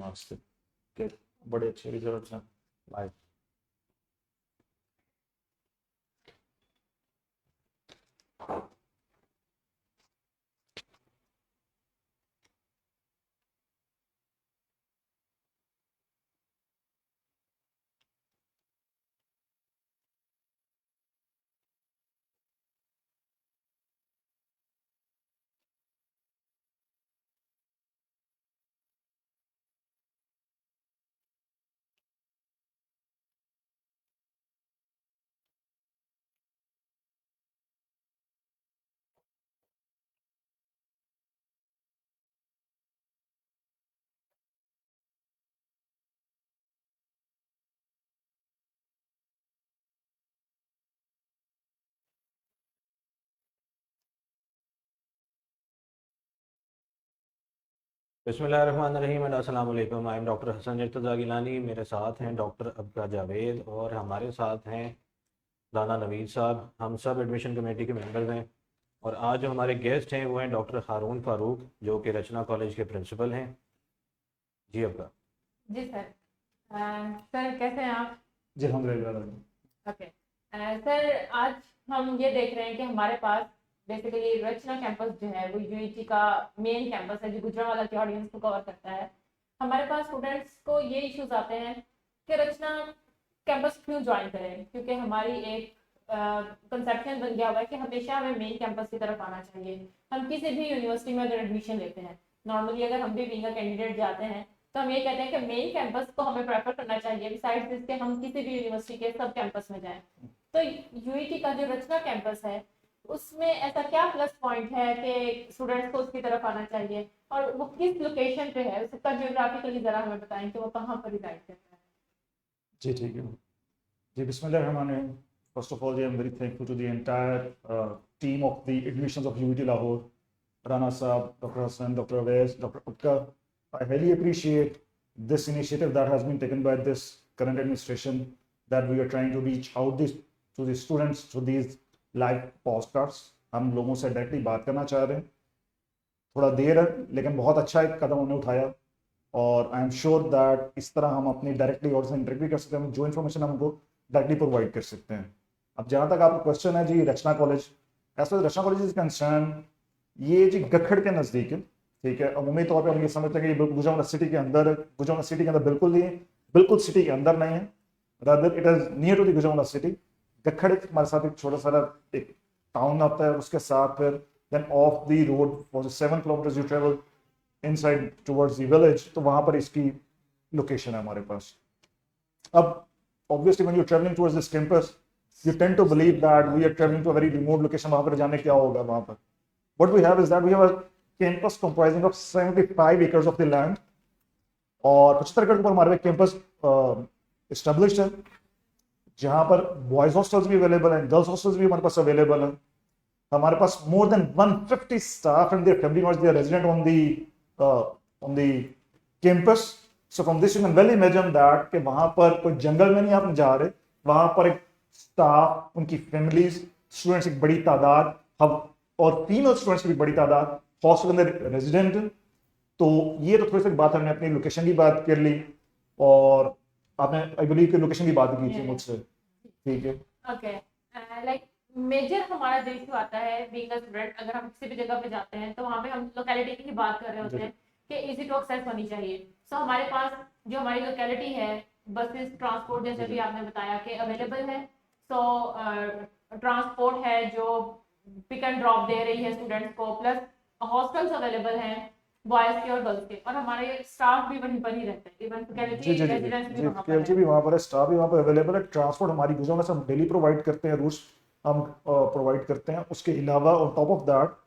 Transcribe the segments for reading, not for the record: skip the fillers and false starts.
Marks थे कि बड़े अच्छे रिजल्ट हैं लाइफ। बिस्मिल्लाहिर्रहमानिर्रहीम, अस्सलाम वालेकुम। I am doctor Hasan Irtaza Gilani. मेरे साथ हैं डॉक्टर अब्का जावेद और हमारे साथ हैं राना नवीद साहब। हम सब एडमिशन कमेटी के मेंबर्स हैं और आज जो हमारे गेस्ट हैं वो हैं डॉक्टर हारून फारूक, जो कि रचना कॉलेज के प्रिंसिपल हैं। जी अब्का। जी सर। सर कैसे हैं आप? जी अल्हम्दुलिल्लाह। ओके सर, आज हम ये देख रहे हैं कि हमारे पास बेसिकली रचना कैंपस जो है वो यूईटी का मेन कैंपस है जो गुजरांवाला के ऑडियंस को कवर करता है। हमारे पास स्टूडेंट्स को ये इश्यूज आते हैं कि रचना कैंपस क्यों ज्वाइन करें, क्योंकि हमारी एक कंसेप्शन बन गया हुआ है कि हमेशा हमें मेन कैंपस की तरफ आना चाहिए। हम किसी भी यूनिवर्सिटी में अगर एडमिशन लेते हैं, नॉर्मली अगर हम भी बीइंग अ कैंडिडेट जाते हैं तो हम ये कहते हैं कि मेन कैंपस को हमें प्रेफर करना चाहिए, बिसाइड्स इसके हम किसी भी यूनिवर्सिटी के सब कैंपस में जाएं। तो यूईटी का जो रचना कैंपस है उसमें ऐसा क्या प्लस पॉइंट है कि स्टूडेंट्स को उसकी तरफ आना चाहिए, और वो किस लोकेशन पे है, उसका जियोग्राफिकली जरा हमें बताएं कि वो कहाँ पर रिसाइड करता है। जी ठीक है जी। बिस्मिल्लाहिर्रहमानिर्रहीम। First of all I am very thankful to the entire team of the admissions of UT Lahore, Rana साहब, doctor Hasan, doctor Awais, doctor Utka. I highly appreciate this initiative that has been taken by this current administration, that we are trying to reach out to the students through these live podcasts. हम लोगों से directly बात करना चाह रहे हैं। थोड़ा देर है लेकिन बहुत अच्छा एक कदम उन्होंने उठाया और आई एम श्योर दैट इस तरह हम अपनी डायरेक्टली और से इंटरेक्ट भी कर सकते हैं, जो इन्फॉर्मेशन हम उनको डायरेक्टली प्रोवाइड कर सकते हैं। अब जहाँ तक आपका क्वेश्चन है जी, Rachna college, as far Rachna college is concern, ये जी गखड़ के नज़दीक है, ठीक है। अमूमी तौर पे हम ये समझते हैं कि ये गुजरांवाला सिटी के अंदर है। गुजरांवाला सिटी के अंदर बिल्कुल नहीं है, बिल्कुल सिटी के अंदर नहीं है, rather it is near to the Gujranwala city. Gakhar हमारे साथ एक छोटा सा एक टाउन आता है, उसके साथ फिर then off the road for 7 kilometre you travel inside towards the village, तो वहां पर इसकी लोकेशन है हमारे पास। अब obviously when you travelling towards this campus you tend to believe that we are travelling to a very remote location. वहां पर जाने क्या होगा वहां पर, what we have is that we have a campus comprising of 75 acres of the land, और 75 एकड़ पर हमारे कैंपस एस्टेब्लिश्ड है, जहां पर बॉयज हॉस्टल्स भी अवेलेबल हैं, गर्ल्स हॉस्टल्स भी हमारे पास अवेलेबल हैं। हमारे पास more than 150 staff and their family members they are resident on the campus. So from this you can well imagine that कि वहां पर कोई जंगल में नहीं आप जा रहे, वहां पर एक स्टाफ, उनकी फैमिलीज, स्टूडेंट्स एक बड़ी तादाद, हम और फीमेल स्टूडेंट्स की भी बड़ी तादाद हॉस्टल के अंदर रेजिडेंट। तो ये तो थोड़ी सी बात हमने अपनी लोकेशन की बात कर ली, और आपने आई बिलीव की लोकेशन की बात की थी मुझसे, ठीक है। ओके, लाइक मेजर हमारा जो इशू आता है बीइंग अ स्टूडेंट, अगर हम किसी भी जगह पे जाते हैं तो वहाँ पे हम लोकेलिटी की ही बात कर रहे होते हैं कि इजी टू एक्सेस होनी चाहिए। सो हमारे पास जो हमारी लोकेलिटी है, बसेस, ट्रांसपोर्ट जैसे भी आपने बताया कि अवेलेबल है। सो ट्रांसपोर्ट है जो पिक एंड ड्रॉप दे रही है स्टूडेंट्स को, प्लस हॉस्टल्स अवेलेबल हैं बॉयज के और गर्ल्स के, और हमारे स्टाफ भी वहीं पर ही रहते हैं, इवन फैकल्टी रेजिडेंट्स भी वहां पर है, भी वहां पर है, स्टाफ भी वहां पर अवेलेबल है। ट्रांसपोर्ट हमारी गुजरात से हम डेली प्रोवाइड करते हैं, रूट्स हम प्रोवाइड करते हैं। उसके अलावा ऑन टॉप ऑफ दैट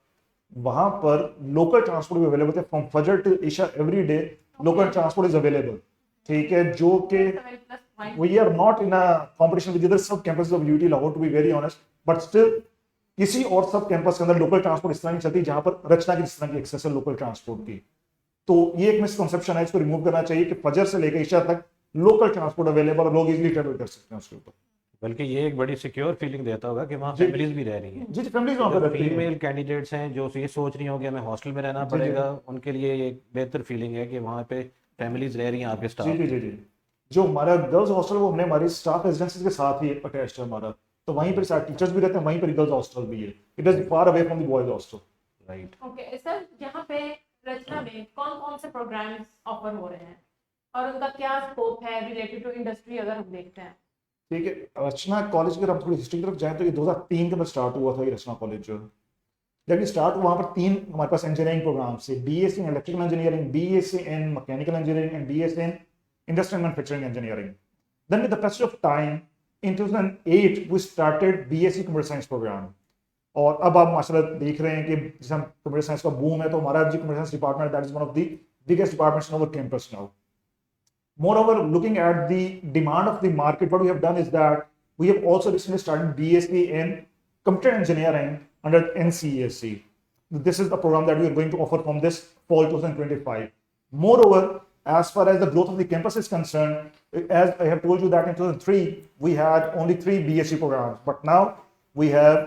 वहां पर लोकल ट्रांसपोर्ट भी अवेलेबल है, फ्रॉम फजर टू ईशा every day local transport is available, ठीक है। जो कि we are not in a competition with other sub campuses of UT Lahore, to be very honest, but still किसी और सब कैंपस के अंदर लोकल ट्रांसपोर्ट इस तरह नहीं चलती जहां पर रचना की जिस तरह की एक्सेस है लोकल ट्रांसपोर्ट की। तो ये एक मिसकंसेप्शन है, इसको रिमूव करना चाहिए कि फजर से लेकर ईशा तक लोकल ट्रांसपोर्ट अवेलेबल, लोग इजीली ट्रेवल कर सकते हैं उसके ऊपर। बल्कि ये एक बड़ी सिक्योर फीलिंग देता होगा कि वहाँ फैमिलीज भी रह रही हैं। जी फैमिलीज वहाँ पर रहती हैं। फीमेल कैंडिडेट्स हैं जो ये सोच रही होंगी हमें हॉस्टल में रहना पड़ेगा, उनके लिए एक बेहतर फीलिंग है कि वहाँ पे फैमिलीज रह रही हैं आपके जी स्टाफ? जी जी जी। जो हमारा गर्ल्स हॉस्टल वो हमने हमारी स्टाफ रेजिडेंसी के साथ ही अटैच है हमारा, तो वहीं पर सारे टीचर्स भी रहते हैं, वहीं पर गर्ल्स हॉस्टल भी है। It is far away from the boys hostel. Right. Okay sir, यहाँ पे रचना में कौन कौन से प्रोग्राम्स ऑफर हो रहे हैं और उनका क्या स्कोप है रिलेटेड टू इंडस्ट्री अगर हम देखते हैं? ठीक है, रचना कॉलेज की अगर हम थोड़ी हिस्ट्री की तरफ जाएं तो ये 2003 के अंदर स्टार्ट हुआ था ये रचना कॉलेज जो है। जब ये स्टार्ट हुआ वहाँ पर तीन हमारे पास इंजीनियरिंग प्रोग्राम से, BSc in electrical engineering, BSc in mechanical engineering and BSc in industrial manufacturing engineering. Then with the passage of time in 2008 we started BSc computer science programme. और अब आप माशाल्लाह देख रहे हैं कि जैसे हम कंप्यूटर साइंस का बूम है, तो हमारा जो computer science department that is one of the biggest departments in our campus now. Moreover, looking at the demand of the market, what we have done is that we have also recently started BSc in computer engineering under NCESC. This is the program that we are going to offer from this fall 2025. Moreover, as far as the growth of the campus is concerned, as I have told you that in 2003 we had only 3 BSc programs, but now we have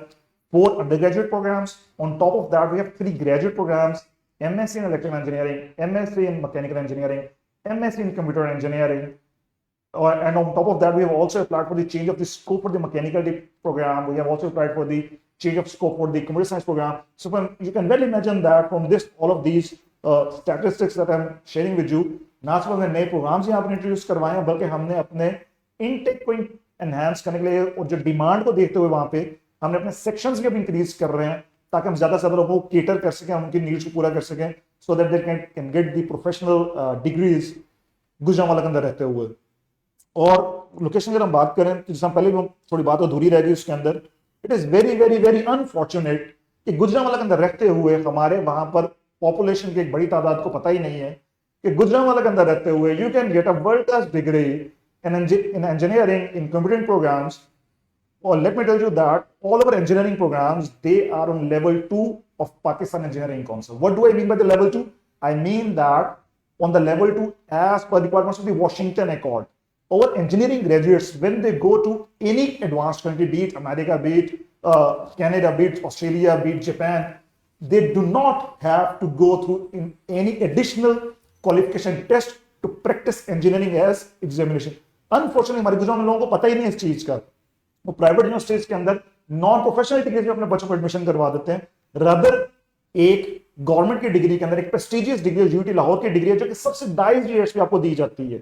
4 undergraduate programs. On top of that, we have 3 graduate programs: MSc in electrical engineering, MSc in mechanical engineering, MSc in computer engineering. And on top of that, we have also applied for the change of the scope for the mechanical program. We have also applied for the change of scope for the computer science program. So you can well imagine that from this, all of these statistics that I'm sharing with you, ना सिर्फ हमने नए programmes यहाँ पर introduce करवाए हैं, बल्कि हमने अपने इनटेक को एनहांस करने के लिए और जो डिमांड को देखते हुए वहाँ पे हमने अपने सेक्शंस भी इंक्रीज कर रहे हैं, ताकि हम ज्यादा से ज्यादा लोगों को केटर कर सकें, उनकी नीड्स को पूरा कर सकें, so that they can get the professional degrees Gujranwala के अंदर रहते हुए। और लोकेशन अगर हम बात करें तो जैसे पहले भी थोड़ी बात अधूरी रह गई उसके अंदर, it is very very very unfortunate कि गुजरांवाला के अंदर रहते हुए हमारे वहां पर पॉपुलेशन की एक बड़ी तादाद को पता ही नहीं है कि गुजरांवाला के अंदर रहते हुए you can get a world class degree in engineering in computing programmes. Or let me tell you that all our engineering programs, they are on level 2 of Pakistan Engineering Council. What do I mean by the level 2? I mean that on the level 2, as per the requirements of the Washington Accord, our engineering graduates, when they go to any advanced country, be it America, be it Canada, be it Australia, be it Japan, they do not have to go through any additional qualification test to practice engineering as examination. Unfortunately, हमारे गुजरात में लोगों को पता ही नहीं है इस चीज का। वो प्राइवेट यूनिवर्सिटीज के अंदर नॉन प्रोफेशनल डिग्री में अपने बच्चों को एडमिशन करवा देते हैं, रदर एक गवर्नमेंट की डिग्री के अंदर एक प्रेस्टिजियस डिग्री यूटी लाहौर की डिग्री है जो कि सब्सिडाइज्ड रेट्स पे आपको दी जाती है।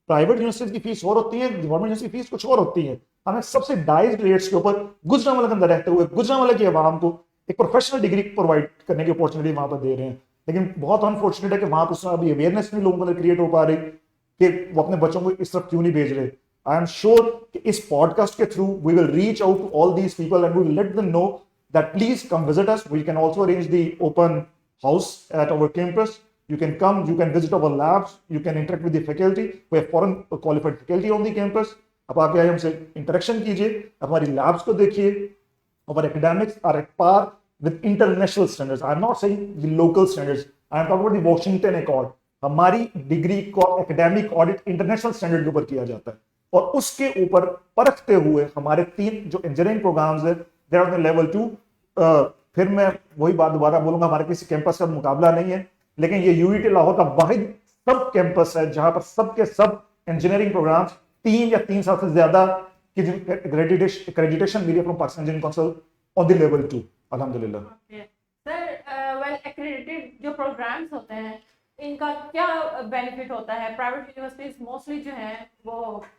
प्राइवेट यूनिवर्सिटीज की फीस और होती है, गवर्नमेंट यूनिवर्सिटी की फीस कुछ और होती है। हमें सब्सिडाइज्ड रेट्स के ऊपर गुजरांवाला के अंदर रहते हुए गुजरांवाला की आवाम को एक प्रोफेशनल डिग्री प्रोवाइड करने की अपॉर्चुनिटी वहां पर दे रहे हैं। लेकिन बहुत अनफॉर्चुनेट है कि वहां पर अभी अवेयरनेस नहीं लोगों के अंदर क्रिएट हो पा रही कि वो अपने बच्चों को इस तरफ क्यों नहीं भेज रहे। I am sure कि इस podcast के through we will reach out to all these people and we will let them know that please come visit us. We can also arrange the open house at our campus. You can come, you can visit our labs, you can interact with the faculty. We have foreign qualified faculty on the campus. आप आके आए हमसे interaction कीजिए, हमारी labs को देखिए। Our academics are at par with international standards. I am not saying the local standards. I am talking about the Washington Accord. हमारी degree को एकेडमिक ऑडिट इंटरनेशनल स्टैंडर्ड के ऊपर किया जाता है और उसके ऊपर परखते हुए हमारे 3 जो इंजीनियरिंग प्रोग्राम्स है दे आर लेवल 2। फिर मैं वही बात दोबारा बोलूंगा, हमारे किसी कैंपस का मुकाबला नहीं है, लेकिन ये यूईटी लाहौर का वाहिद सब कैंपस है जहां पर सबके सब इंजीनियरिंग प्रोग्राम्स 3 या 3 साल से ज्यादा की एक्रेडिटेशन मिली from Pakistan engineering council on the level 2 अल्हम्दुलिल्लाह। सर वेल एक्रेडिटेड जो प्रोग्राम्स होते हैं इनका क्या बेनिफिट होता है? प्राइवेट यूनिवर्सिटीज मोस्टली जो हैं वो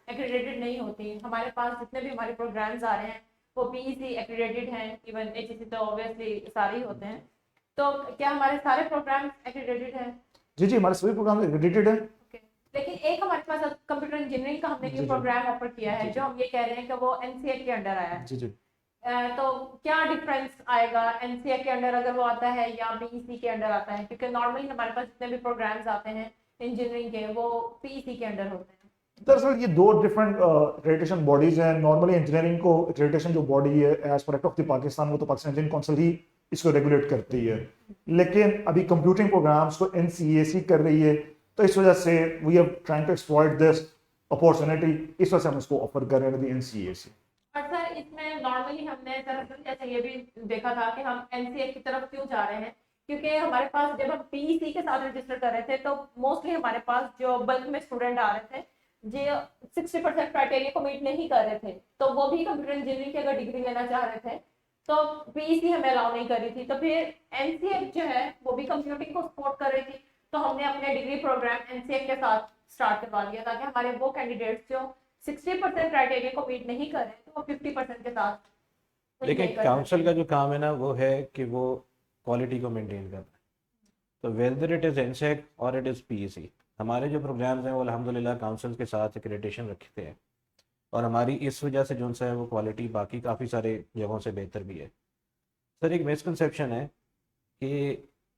एक्रेडिटेड नहीं होती। हमारे पास जितने भी हमारे प्रोग्राम्स आ रहे हैं वो पीईसी एक्रेडिटेड हैं, इवन एचईसी तो ऑब्वियसली सारे ही होते हैं। तो क्या हमारे सारे प्रोग्राम्स एक्रेडिटेड हैं? जी जी, हमारे सभी प्रोग्राम एक्रेडिटेड हैं। लेकिन एक हमारे पास कंप्यूटर इंजीनियरिंग का हमने न्यू प्रोग्राम ऑफर किया है जो हम ये कह रहे हैं कि वो एनसीए के अंडर आया है। जी जी। तो क्या डिफरेंस आएगा एनसीए के अंडर अगर वो आता है या बीईसी के अंडर आता है? क्योंकि नॉर्मली हमारे पास जितने भी प्रोग्राम्स आते हैं इंजीनियरिंग के वो पीईसी के अंडर होते हैं। दरअसल ये 2 डिफरेंट एक्रेडिटेशन बॉडीज हैं। नॉर्मली इंजीनियरिंग को एक्रेडिटेशन जो बॉडी है as per act of the Pakistan, वो तो पाकिस्तान इंजीनियरिंग काउंसिल ही इसको रेगुलेट करती है। लेकिन अभी कंप्यूटिंग प्रोग्राम्स को एनसीईएसी कर रही है, तो इस वजह से we are trying to exploit this opportunity, इस वजह से हम इसको ऑफर कर रहे हैं एनसीईएसी। और सर इसमें नॉर्मली हमने सर ऐसा ये भी देखा था कि हम एनसीए की तरफ क्यों जा रहे हैं क्योंकि हमारे पास जब हम पीईसी के साथ रजिस्टर कर रहे थे तो मोस्टली हमारे पास जो बल्क में स्टूडेंट आ रहे थे जो 60% क्राइटेरिया को मीट नहीं कर रहे थे, तो वो भी कंप्यूटर इंजीनियरिंग की अगर डिग्री लेना चाह रहे थे तो पीईसी हमें अलाउ नहीं कर रही थी। तो फिर एनसीएफ जो है वो भी कंप्यूटिंग को सपोर्ट कर रही थी, तो हमने अपने डिग्री प्रोग्राम एनसीएफ के साथ स्टार्ट करवा लिया ताकि हमारे वो कैंडिडेट्स जो 60% क्राइटेरिया को मीट नहीं कर रहे तो वो 50% के साथ लेकिन काउंसिल का जो काम है ना वो है कि वो क्वालिटी को मेंटेन करना है। तो वेदर इट इज़ एनसेक और इट इज़ पीईसी, हमारे जो प्रोग्राम्स हैं वो अल्हम्दुलिल्लाह काउंसिल के साथ एक्रेडिटेशन रखते हैं और हमारी इस वजह से जो है वो क्वालिटी बाकी काफ़ी सारे जगहों से बेहतर भी है। सर एक मिसकंसेप्शन है कि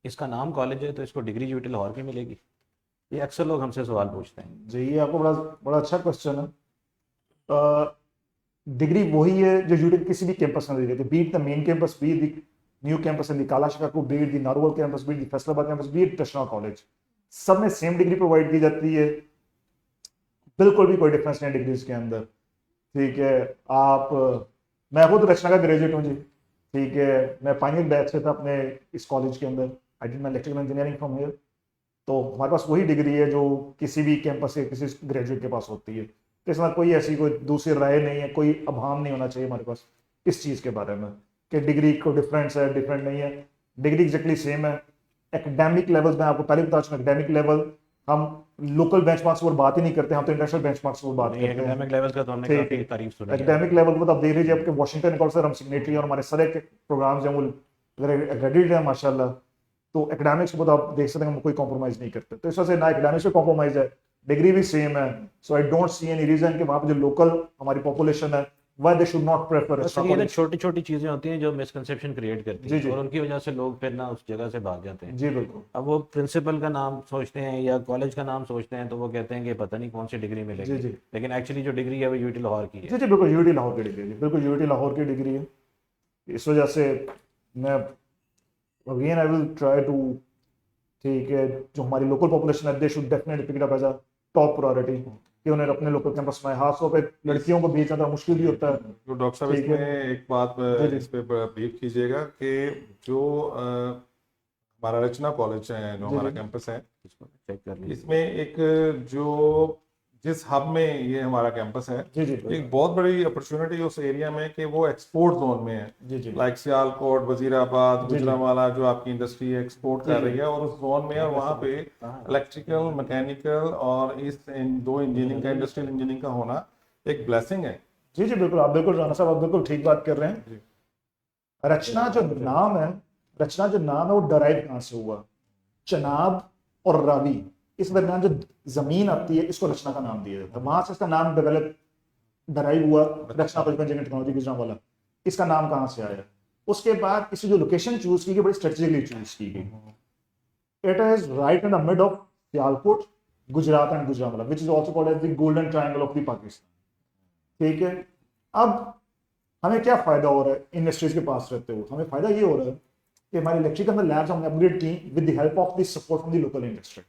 इसका नाम कॉलेज है तो इसको डिग्री यूटी लाहौर की मिलेगी, ये अक्सर लोग हमसे सवाल पूछते हैं। जी, ये आपको बड़ा बड़ा अच्छा क्वेश्चन है। डिग्री वही है जो यूटी किसी भी कैंपस में दी जाती है, be it the main campus, be the new campus in the Kalashahkaku, be it the Narowal campus, be it the Faisalabad campus, be it traditional college, सब में सेम डिग्री प्रोवाइड की जाती है। बिल्कुल भी कोई डिफरेंस नहीं डिग्रीज के अंदर। ठीक है, आप मैं खुद रचना का ग्रेजुएट हूँ जी। ठीक है, मैं फाइनल बैच से था अपने इस कॉलेज के अंदर। I did my electrical engineering from here. तो हमारे पास वही डिग्री है जो किसी भी कैंपस से किसी ग्रेजुएट के पास होती है। तो इसमें कोई ऐसी कोई दूसरी राय नहीं है, कोई अभाम नहीं होना चाहिए हमारे पास इस चीज़ के बारे में कि डिग्री को डिफरेंस है, डिफरेंट नहीं है। डिग्री एग्जैक्टली सेम है। एकेडमिक लेवल में आपको पहले बता चुका, एकेडमिक लेवल हम लोकल बेंचमार्क्स पर बात ही नहीं करते, हम तो इंटरनेशनल बेंचमार्क्स पर बात करते हैं। एकेडमिक लेवल का तो हमने काफी तारीफ सुनी है। एकेडमिक लेवल को तो आप देख लीजिए, आपके वाशिंगटन कॉलेज से हम सिग्नेटरी और हमारे सारे प्रोग्राम्स हैं वो एक्रेडिटेड है माशाल्लाह। तो एकेडमिक्स को तो आप देख सकते हैं, हम कोई कॉम्प्रोमाइज नहीं करते। तो इस वजह से ना एकेडमिक्स में कॉम्प्रोमाइज है, डिग्री भी सेम है। So I don't see any reason कि वहाँ पे जो लोकल हमारी पॉपुलेशन है why they should not prefer sir ये ना छोटी छोटी चीजें होती हैं जो मिसकंसेप्शन क्रिएट करती जी, हैं जी। और उनकी वजह से लोग फिर ना उस जगह से भाग जाते हैं। जी बिल्कुल। अब वो प्रिंसिपल का नाम सोचते हैं या कॉलेज का नाम सोचते हैं तो वो कहते हैं कि पता नहीं कौन सी डिग्री मिलेगी, जी, जी। लेकिन एक्चुअली जो डिग्री है वो यूटी लाहौर की है। जी जी बिल्कुल, यूटी लाहौर की डिग्री है, बिल्कुल यूटी लाहौर की डिग्री है। इस वजह से मैं again I will try to, ठीक है, जो हमारी लोकल पॉपुलेशन है they should definitely pick it up as a top priority कि उन्हें अपने लोकल कैंपस में, खास तौर पे लड़कियों को भेजना थोड़ा मुश्किल भी होता है। तो डॉक्टर साहब ठीक है। इसमें एक बात जी, जी। इस पे ब्रीफ कीजिएगा कि जो हमारा रचना कॉलेज है, जो जी, हमारा जी। कैंपस है, इसको चेक कर लीजिए। इसमें एक जो जिस हब में ये हमारा कैंपस है, जी जी एक बहुत बड़ी अपॉर्चुनिटी उस एरिया में कि वो एक्सपोर्ट जोन में है। जी जी लाइक सियालकोट, वजीराबाद, जी, जी। गुजरांवाला, जो आपकी इंडस्ट्री एक्सपोर्ट जी, कर जी। रही है और उस जोन में है, और वहाँ पे इलेक्ट्रिकल, मैकेनिकल और इस दो इंजीनियरिंग का, इंडस्ट्रियल इंजीनियरिंग का होना एक ब्लेसिंग है। जी जी बिल्कुल, आप बिल्कुल राणा साहब, आप बिल्कुल ठीक बात कर रहे हैं। जी। रचना जो नाम है, रचना जो नाम है वो डराइव कहाँ से हुआ? चनाब और रावी, इस दरमियान जो जमीन आती है इसको रचना का नाम दिया जाता है। वहां से इसका नाम डेवलप डराइव हुआ, रचना पॉलिटिकल इंजीनियरिंग टेक्नोलॉजी गुजरांवाला। इसका नाम कहाँ से आया? उसके बाद इसकी जो लोकेशन चूज की गई बड़ी स्ट्रेटेजिकली चूज की गई। It is right in the mid of Sialkot, Gujrat and Gujranwala, which is also called as the golden triangle of the Pakistan. ठीक है, अब हमें क्या फायदा हो रहा है इंडस्ट्रीज के पास रहते हुए? हमें फायदा ये हो रहा है कि हमारी इलेक्ट्रिकल में लैब्स हमने अपग्रेड की with the help of the support from the local industry.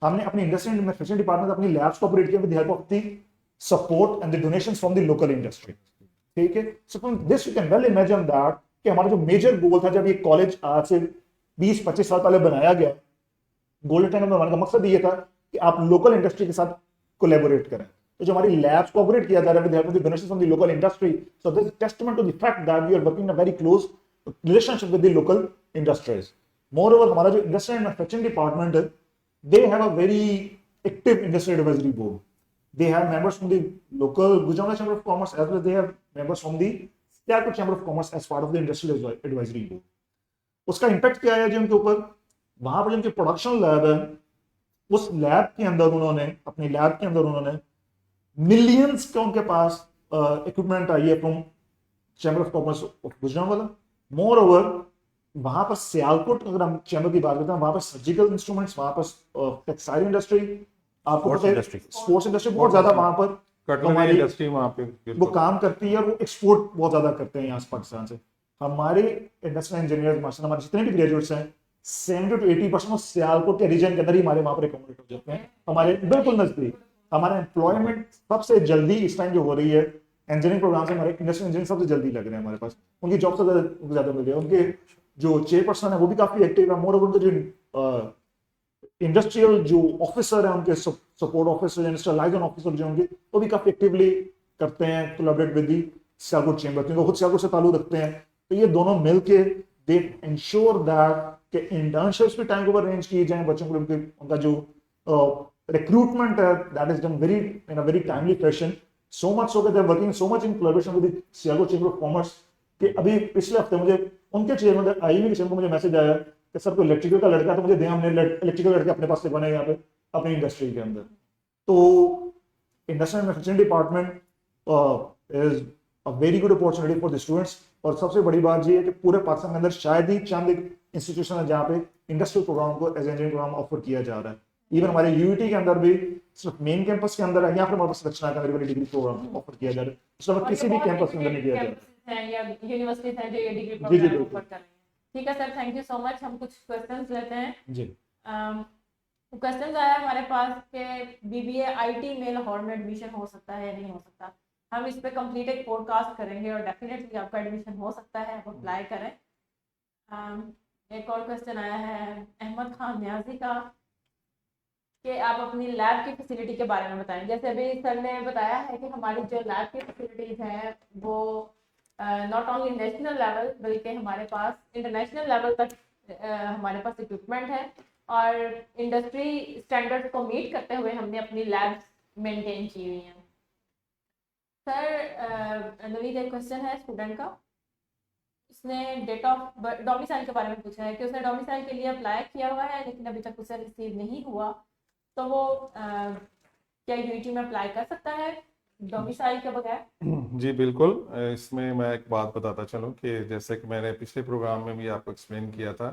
हमने अपनी इंडस्ट्री एंड मैन्युफैक्चरिंग डिपार्टमेंट अपनी लैब्स को अपग्रेड किया with the help of the support and the donations from the local industry. ठीक है, सो from this you can well imagine that कि हमारा जो मेजर गोल था जब ये कॉलेज आज से 20-25 साल पहले बनाया गया, गोल्डन ट्रायंगल में बनाने का मकसद ये था कि आप लोकल इंडस्ट्री के साथ कोलैबोरेट करें। तो जो हमारी लैब्स को अपग्रेड किया जा रहा है with help of the donations from the local industry, so this is testament to the fact that we are working in a very close relationship with the local industries. Moreover, हमारा जो industry and manufacturing department है, they have a very active industry advisory board. They have members from the local Gujarat Chamber of Commerce as well as they have members from the Sialkot Chamber of Commerce as part of the industrial advisory board. उसका impact क्या है जी उनके ऊपर? वहां पर जिनकी production lab है, उस लैब के अंदर उन्होंने, अपनी लैब के अंदर उन्होंने मिलियंस का उनके पास इक्विपमेंट आई है from chamber of commerce of Gujranwala. More over, वहां पर सियालकोट, अगर हम चैम्बर की बात करते हैं, वहां पर सर्जिकल इंस्ट्रूमेंट्स, वहां पर टेक्सटाइल इंडस्ट्री, आपको Sports पता है industry। स्पोर्ट्स इंडस्ट्री बहुत ज्यादा वहां पर कटलरी हमारी इंडस्ट्री वहाँ पे वो काम करती है और वो एक्सपोर्ट बहुत ज्यादा करते हैं यहाँ से पाकिस्तान से। हमारे इंडस्ट्रियल इंजीनियर माशाल्लाह, हमारे जितने भी ग्रेजुएट्स हैं 70 to 80% सियालकोट के रीजन के अंदर ही हमारे वहां पर एकोमोडेट हो जाते हैं, हमारे बिल्कुल नजदीक। हमारा एम्प्लॉयमेंट सबसे जल्दी इस टाइम जो हो रही है इंजीनियरिंग प्रोग्राम से, हमारे इंडस्ट्रियल इंजीनियरिंग सबसे जल्दी लग रहे हैं हमारे पास, उनकी जॉब सबसे ज्यादा मिल रही है, उनके जो चेयरपर्सन है वो भी काफ़ी एक्टिव है। मोर ओवर उनके जो इंडस्ट्रियल जो ऑफिसर है, उनके support officer, industrial liaison officer जो होंगे, वो भी काफ़ी एक्टिवली करते हैं collaborate with the Sialkot chamber, क्योंकि खुद सियालकोट से ताल्लुक रखते हैं। तो ये दोनों मिलके दे इंश्योर दैट कि इंटर्नशिप्स भी टाइम के ऊपर अरेंज किए जाएं बच्चों को, उनका जो रिक्रूटमेंट है that is done very in a very timely fashion. So much so they are working so much in collaboration with Sialkot chamber of commerce कि अभी पिछले हफ्ते मुझे उनके चेयरमैन आईएमई के चेयरमैन को मुझे मैसेज आया कि सर कोई इलेक्ट्रिकल का लड़का, तो मुझे दें, हमने इलेक्ट्रिकल लड़के अपने पास से बने यहाँ पे अपनी इंडस्ट्री के अंदर। तो industrial manufacturing department is a very good opportunity for the students. और सबसे बड़ी बात ये है कि पूरे पाकिस्तान के अंदर शायद ही चंद एक इंस्टीट्यूशन है जहाँ पे इंडस्ट्रियल प्रोग्राम को एज इंजीनियरिंग प्रोग्राम ऑफर किया जा रहा है। इवन हमारे यूईटी के अंदर भी सिर्फ मेन कैंपस के अंदर है, यहाँ पर हमारे पास रचना के अंदर डिग्री प्रोग्राम ऑफर किया जा रहा है, उसके अलावा किसी भी कैंपस के अंदर नहीं किया जा रहा है या यूनिवर्सिटीज हैं जो ये डिग्री जी, प्रोग्राम बिल्कुल। ऑफर कर रही हैं। ठीक है sir, thank you so much. हम कुछ क्वेश्चंस लेते हैं। जी। क्वेश्चन आया हमारे पास कि बीबीए आईटी में लाहौर में एडमिशन हो सकता है या नहीं हो सकता। हम इस पे कंप्लीट एक पॉडकास्ट करेंगे और डेफिनेटली आपका एडमिशन हो सकता है, आप अप्लाई करें। एक और क्वेश्चन आया है अहमद खान न्याजी का कि आप अपनी लैब की फैसिलिटी के बारे में बताएं। जैसे अभी सर ने बताया है कि हमारी जो लैब की फैसिलिटीज़ हैं वो नॉट ओनली नेशनल लेवल बल्कि हमारे पास इंटरनेशनल लेवल तक हमारे पास इक्विपमेंट है और इंडस्ट्री स्टैंडर्ड्स को मीट करते हुए हमने अपनी लैब्स मेंटेन की हुई हैं। सर नवीद, एक क्वेश्चन है स्टूडेंट का, उसने डेट ऑफ डोमिसाइल के बारे में पूछा है कि उसने डोमिसाइल के लिए अप्लाई किया हुआ है लेकिन अभी तक उसे रिसीव नहीं हुआ, तो वो क्या यूईटी में अप्लाई कर सकता है डोमिसाइल के बगैर? जी बिल्कुल। इसमें मैं एक बात बताता चलूँ कि जैसे कि मैंने पिछले प्रोग्राम में भी आपको एक्सप्लेन किया था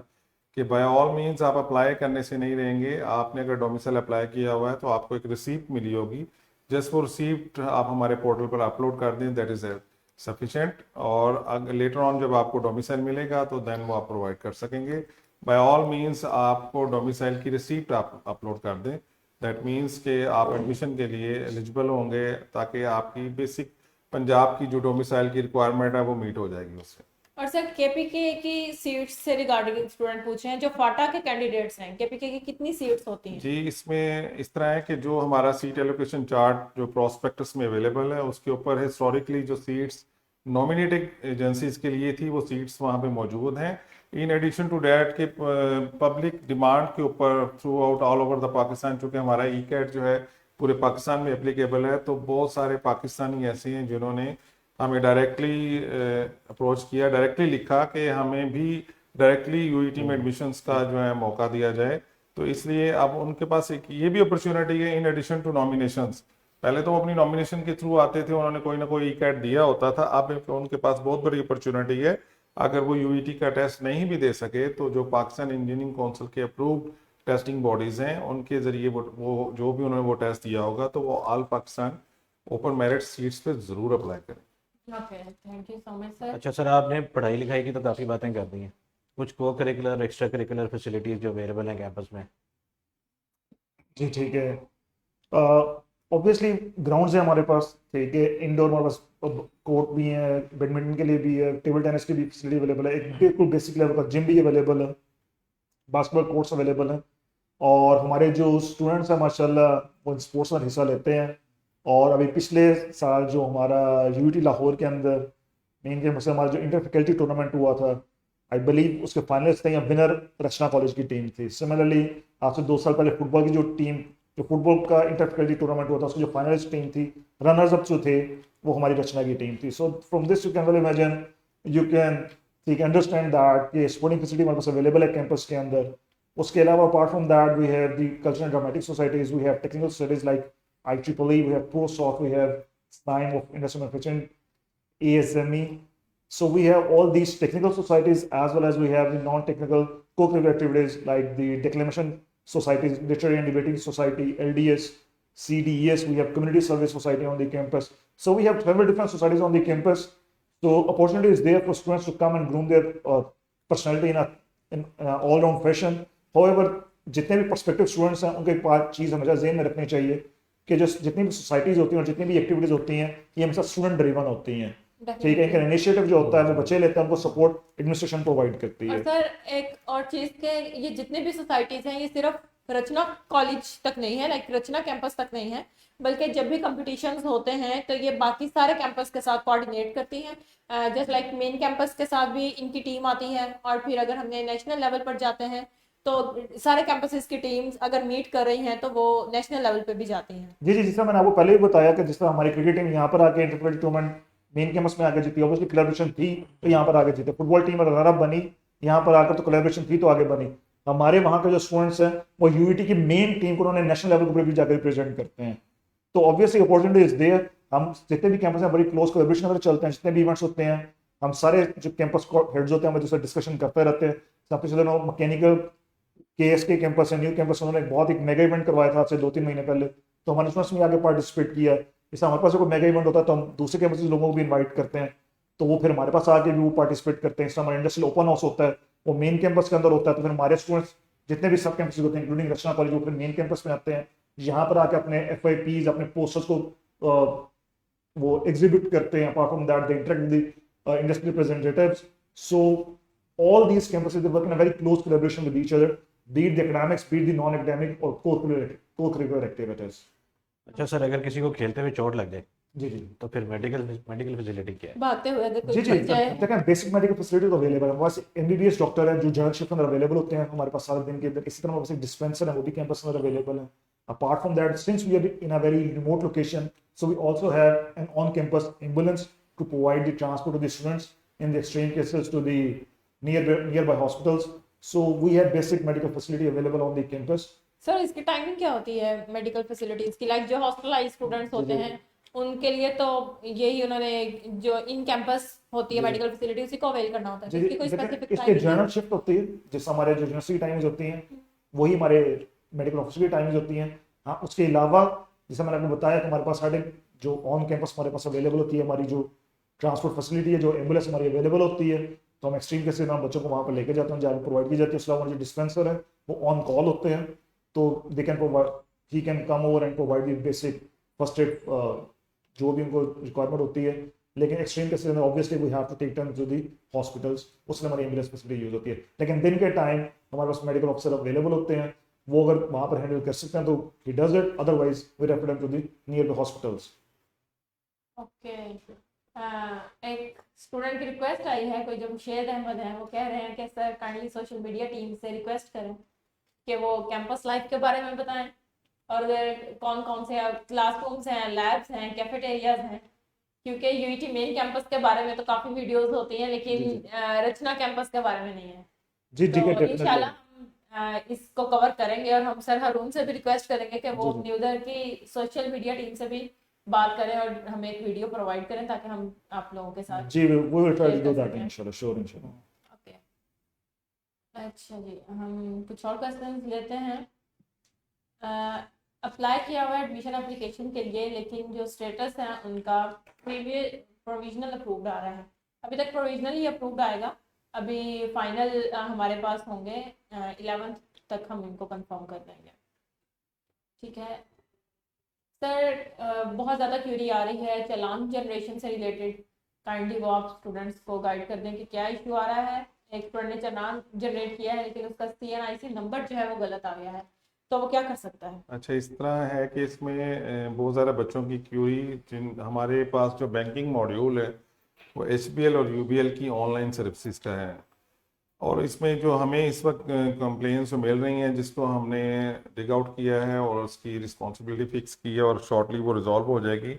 कि बाय ऑल मीन्स आप अप्लाई करने से नहीं रहेंगे। आपने अगर डोमिसाइल अप्लाई किया हुआ है तो आपको एक रिसीप्ट मिली होगी, जस्ट वो रिसीप्ट आप हमारे पोर्टल पर अपलोड कर दें, दैट इज सफिशेंट। और अगर लेटर ऑन जब आपको डोमिसाइल मिलेगा तो देन वो आप प्रोवाइड कर सकेंगे। बाय ऑल मीन्स आपको डोमिसाइल की रिसीप्ट आप अपलोड कर दें, दैट मीन्स कि आप एडमिशन के लिए एलिजिबल होंगे ताकि आपकी बेसिक पंजाब की जो डोमिसाइल की रिक्वायरमेंट है वो मीट हो जाएगी उससे। और सर केपीके की सीट्स से रिगार्डिंग स्टूडेंट पूछे हैं जो फाटा के कैंडिडेट्स हैं, केपीके की कितनी सीट्स होती हैं? जी इसमें इस तरह है कि जो हमारा सीट एलोकेशन चार्ट जो प्रोस्पेक्टस में अवेलेबल है उसके ऊपर हिस्टोरिकली जो सीट्स नॉमिनेटेड एजेंसीज के लिए थी वो सीट्स वहाँ पे मौजूद हैं। इन एडिशन टू डैट के पब्लिक डिमांड के ऊपर through out all over the Pakistan, चूँकि हमारा ई कैट जो है पूरे पाकिस्तान में एप्लीकेबल है, तो बहुत सारे पाकिस्तानी ऐसे हैं जिन्होंने हमें डायरेक्टली अप्रोच किया, डायरेक्टली लिखा कि हमें भी डायरेक्टली यूईटी में एडमिशन्स का जो है मौका दिया जाए। तो इसलिए अब उनके पास एक ये भी अपॉर्चुनिटी है इन एडिशन टू नॉमिनेशंस। पहले तो वो अपनी नॉमिनेशन के थ्रू आते थे, उन्होंने कोई ना कोई ई कैट दिया होता था। अब उनके पास बहुत बड़ी अपॉर्चुनिटी है, अगर वो यूईटी का टेस्ट नहीं भी दे सके तो जो पाकिस्तान इंजीनियरिंग काउंसिल के अप्रूव्ड टेस्टिंग बॉडीज हैं उनके जरिए वो जो भी उन्होंने वो टेस्ट दिया होगा तो वो all Pakistan open merit seats पे जरूर अप्लाई करें। Okay, thank you so much sir. अच्छा सर, आपने पढ़ाई लिखाई की तो काफ़ी बातें कर दी हैं, कुछ को करिकुलर एक्स्ट्रा करिकुलर फैसिलिटीज़ जो अवेलेबल हैं कैंपस में? जी ठीक है। ऑब्वियसली ग्राउंड्स है हमारे पास, ठीक है, इंडोर हमारे पास कोर्ट भी है, बैडमिंटन के लिए भी है, टेबल टेनिस की भी फैसिलिटी अवेलेबल है, एक बिल्कुल बेसिक लेवल का जिम भी अवेलेबल है, बास्केटबॉल कोर्ट्स अवेलेबल हैं। और हमारे जो स्टूडेंट्स हैं माशाल्लाह वो स्पोर्ट्स में हिस्सा लेते हैं। और अभी पिछले साल जो हमारा यूईटी लाहौर के अंदर मेन गेम से हमारा जो इंटर फैकल्टी टूर्नामेंट हुआ था, आई बिलीव उसके फाइनलिस्ट थे या विनर रचना कॉलेज की टीम थी। सिमिलरली आज से 2 साल पहले फुटबॉल की जो टीम, जो फुटबॉल का इंटर फैकल्टी टूर्नामेंट हुआ था, उसकी जो फाइनलिस्ट टीम थी, रनर्स अप जो थे, वो हमारी रचना की टीम थी। So from this you can well imagine, you can understand that ये स्पोर्टिंग फैसिलिटी हमारे पास अवेलेबल है कैंपस के अंदर। उसके अलावा apart from that we have the cultural and dramatic societies, we have technical studies like IEEE, we have ProSoft, we have SNIME of Industrial Manufacturing, ASME. So we have all these technical societies as well as we have the non-technical co-curricular activities like the Declamation Society, Literary and Debating Society, LDS, CDES. We have Community Service Society on the campus. So we have several different societies on the campus. So opportunity is there for students to come and groom their personality in an all-round fashion. However, जितने भी prospective students हैं उनके पास चीज़ हमेशा ज़हन में रखनी चाहिए कि जो जितनी भी सोसाइटीज़ होती हैं और जितनी भी एक्टिविटीज़ होती हैं ये हमेशा स्टूडेंट ड्रिवन होती हैं। ठीक है, इनका इनिशिएटिव जो होता है वो बच्चे लेते हैं, उनको सपोर्ट एडमिनिस्ट्रेशन प्रोवाइड करती और है। सर एक और चीज़ के ये जितने भी सोसाइटीज़ हैं ये सिर्फ रचना कॉलेज तक नहीं है, लाइक रचना कैंपस तक नहीं है, बल्कि जब भी कंपटीशंस होते हैं तो ये बाकी सारे कैंपस के साथ कोऑर्डिनेट करती हैं। जस्ट लाइक मेन कैंपस के साथ भी इनकी टीम आती है, और फिर अगर हमने नेशनल लेवल पर जाते हैं तो सारे कैंपसेस की टीम्स अगर मीट कर रही हैं तो वो नेशनल लेवल पे भी जाती हैं। जी जी, जिस तरह मैंने आपको पहले भी बताया कि जिस तरह हमारी क्रिकेट टीम यहाँ पर आके इंटर टूर्नामेंट मेन कैंपस में आके जीती, ऑब्वियसली कोलैबोरेशन थी तो यहाँ पर आके जीते। फुटबॉल टीम रनर अप बनी यहाँ पर आकर तो कोलैबोरेशन थी तो आगे बनी। हमारे वहाँ के जो स्टूडेंट्स हैं वो यूईटी की मेन टीम को उन्होंने नेशनल लेवल पर भी जाकर रिप्रेजेंट करते हैं। तो ऑब्वियसली अपॉर्चुनिटी इज देयर। हम जितने भी कैंपस हैं बड़ी क्लोज कोलैबोरेशन वगैरह चलते हैं, जितने भी इवेंट्स होते हैं हम सारे जो कैंपस हेड्स होते हैं हम जिससे डिस्कशन करते रहते हैं। सबसे मैकेनिकल केएसके कैंपस है, न्यू कैंपस, उन्होंने बहुत एक मेगा इवेंट करवाया था आज से 2-3 महीने पहले, तो हमारे स्टूडेंट्स में आगे पार्टिसिपेट किया है। इससे हमारे पास कोई मेगा इवेंट होता है तो हम दूसरे कैंपस के लोगों को भी इनवाइट करते हैं, तो वो फिर हमारे पास आके भी वो पार्टिसिपेट करते हैं। इससे हमारा इंडस्ट्रियल ओपन हाउस होता है, वो मेन कैंपस के अंदर होता है, तो फिर हमारे स्टूडेंट्स जितने भी सब कैंपस होते हैं इंक्लूडिंग रचना कॉलेज, वो फिर मेन कैंपस में आते हैं, यहाँ पर आके अपने FYPs अपने पोस्टर्स को वो एग्जिबिट करते हैं। Apart from that they interact with the industry representatives. So all these campuses they work in a very close collaboration with each other, be it the academics, be it the non-academic or co-curricular activities. अच्छा sir, अगर किसी को खेलते हुए चोट लग जाए जी जी तो फिर मेडिकल मेडिकल फैसिलिटी क्या है? भागते हुए अगर जी कोई जी, बच्चा है देखें बेसिक मेडिकल फैसिलिटी तो अवेलेबल है। हमारे पास MBBS डॉक्टर है जो जनरल शिफ्ट में अवेलेबल होते हैं हमारे पास सारे दिन के अंदर। इसी तरह हमारे पास एक डिस्पेंसर है, वो भी कैंपस में अवेलेबल है। Apart from that, since we are in a very remote location, so we also have an on campus ambulance to provide the transport to the students in the extreme cases to the nearby hospitals. So we have basic medical facility available on the campus. Sir इसकी timing क्या होती है medical facilities की? Like जो hospitalise students होते हैं उनके लिए तो यही उन्होंने जो इन कैंपस होती है मेडिकल फैसिलिटी उसी को अवेल करना होता है, तो इसकी कोई स्पेसिफिक इसके टाइमिंग जनरल शिफ्ट होती है, जिस हमारे जो यूनिवर्सिटी टाइमिंग्स होती हैं वही हमारे मेडिकल ऑफिसर की टाइमिंग्स होती हैं। हाँ, उसके अलावा जैसे मैंने आपको बताया कि हमारे पास सारे जो ऑन कैंपस हमारे पास अवेलेबल होती है, हमारी जो ट्रांसपोर्ट फैसिलिटी है, जो एम्बुलेंस हमारी अवेलेबल होती है, तो हम एक्सट्रीम केसेस में बच्चों को वहाँ पर लेके जाते हैं, जहाँ प्रोवाइड की जाती है। उसके अलावा जो डिस्पेंसर है वो ऑन कॉल होते हैं, तो they can provide, he can come over and provide the basic first aid जो भी उनको रिक्वायरमेंट होती है। लेकिन एक्सट्रीम केसेस में obviously we have to take turn to the hospitals, उसमें हमारी एम्बुलेंस फैसिलिटी यूज होती है। लेकिन दिन के टाइम हमारे पास मेडिकल ऑफिसर अवेलेबल होते हैं, वो अगर वहाँ पर हैंडल कर सकते हैं तो he does it, otherwise we refer them to the near the hospitals. Okay. एक स्टूडेंट की रिक्वेस्ट आई है, कोई जो मुशेद अहमद हैं, वो कह रहे हैं कि sir kindly social media team से रिक्वेस्ट करें कि वो कैंपस लाइफ के बारे में बताएं, और कौन कौन से क्लासरूम्स हैं, लैब्स हैं, कैफेटेरियाज हैं, क्योंकि यूईटी मेन कैंपस के बारे में तो काफ़ी वीडियोस होती हैं लेकिन रचना कैंपस के बारे में नहीं है। जी ठीक है, तो इंशाल्लाह हम इसको कवर करेंगे, और हम सर हारून से भी रिक्वेस्ट करेंगे कि वो अपनी उधर की सोशल मीडिया टीम से भी बात करें और हमें एक वीडियो प्रोवाइड करें ताकि हम आप लोगों के साथ। जी we will try to do share कर दैट सकें। इंशाल्लाह, श्योर इंशाल्लाह। ओके, अच्छा जी, हम कुछ और क्वेश्चंस लेते हैं। अप्लाई किया हुआ है एडमिशन एप्लीकेशन के लिए, लेकिन जो स्टेटस है उनका प्रोविजनल अप्रूव्ड आ रहा है। अभी तक प्रोविजनल ही अप्रूव्ड आएगा, अभी फाइनल हमारे पास होंगे 11th तक, हम इनको कंफर्म कर देंगे। ठीक है सर, बहुत ज़्यादा क्यूरी आ रही है चालान जनरेशन से रिलेटेड, काइंडली वो आप स्टूडेंट्स को गाइड कर दें कि क्या इशू आ रहा है। एक स्टूडेंट ने चालान जनरेट किया है लेकिन उसका CNIC नंबर जो है वो गलत आ गया है, तो वो क्या कर सकता है? अच्छा, इस तरह है कि इसमें बहुत सारे बच्चों की क्यूरी, जिन हमारे पास जो बैंकिंग मॉड्यूल है वो HBL और UBL की ऑनलाइन सर्विसेज का है, और इसमें जो हमें इस वक्त कंप्लेंट्स मिल रही हैं जिसको हमने डिग आउट किया है और उसकी रिस्पॉन्सिबिलिटी फिक्स की है और शॉर्टली वो रिजॉल्व हो जाएगी।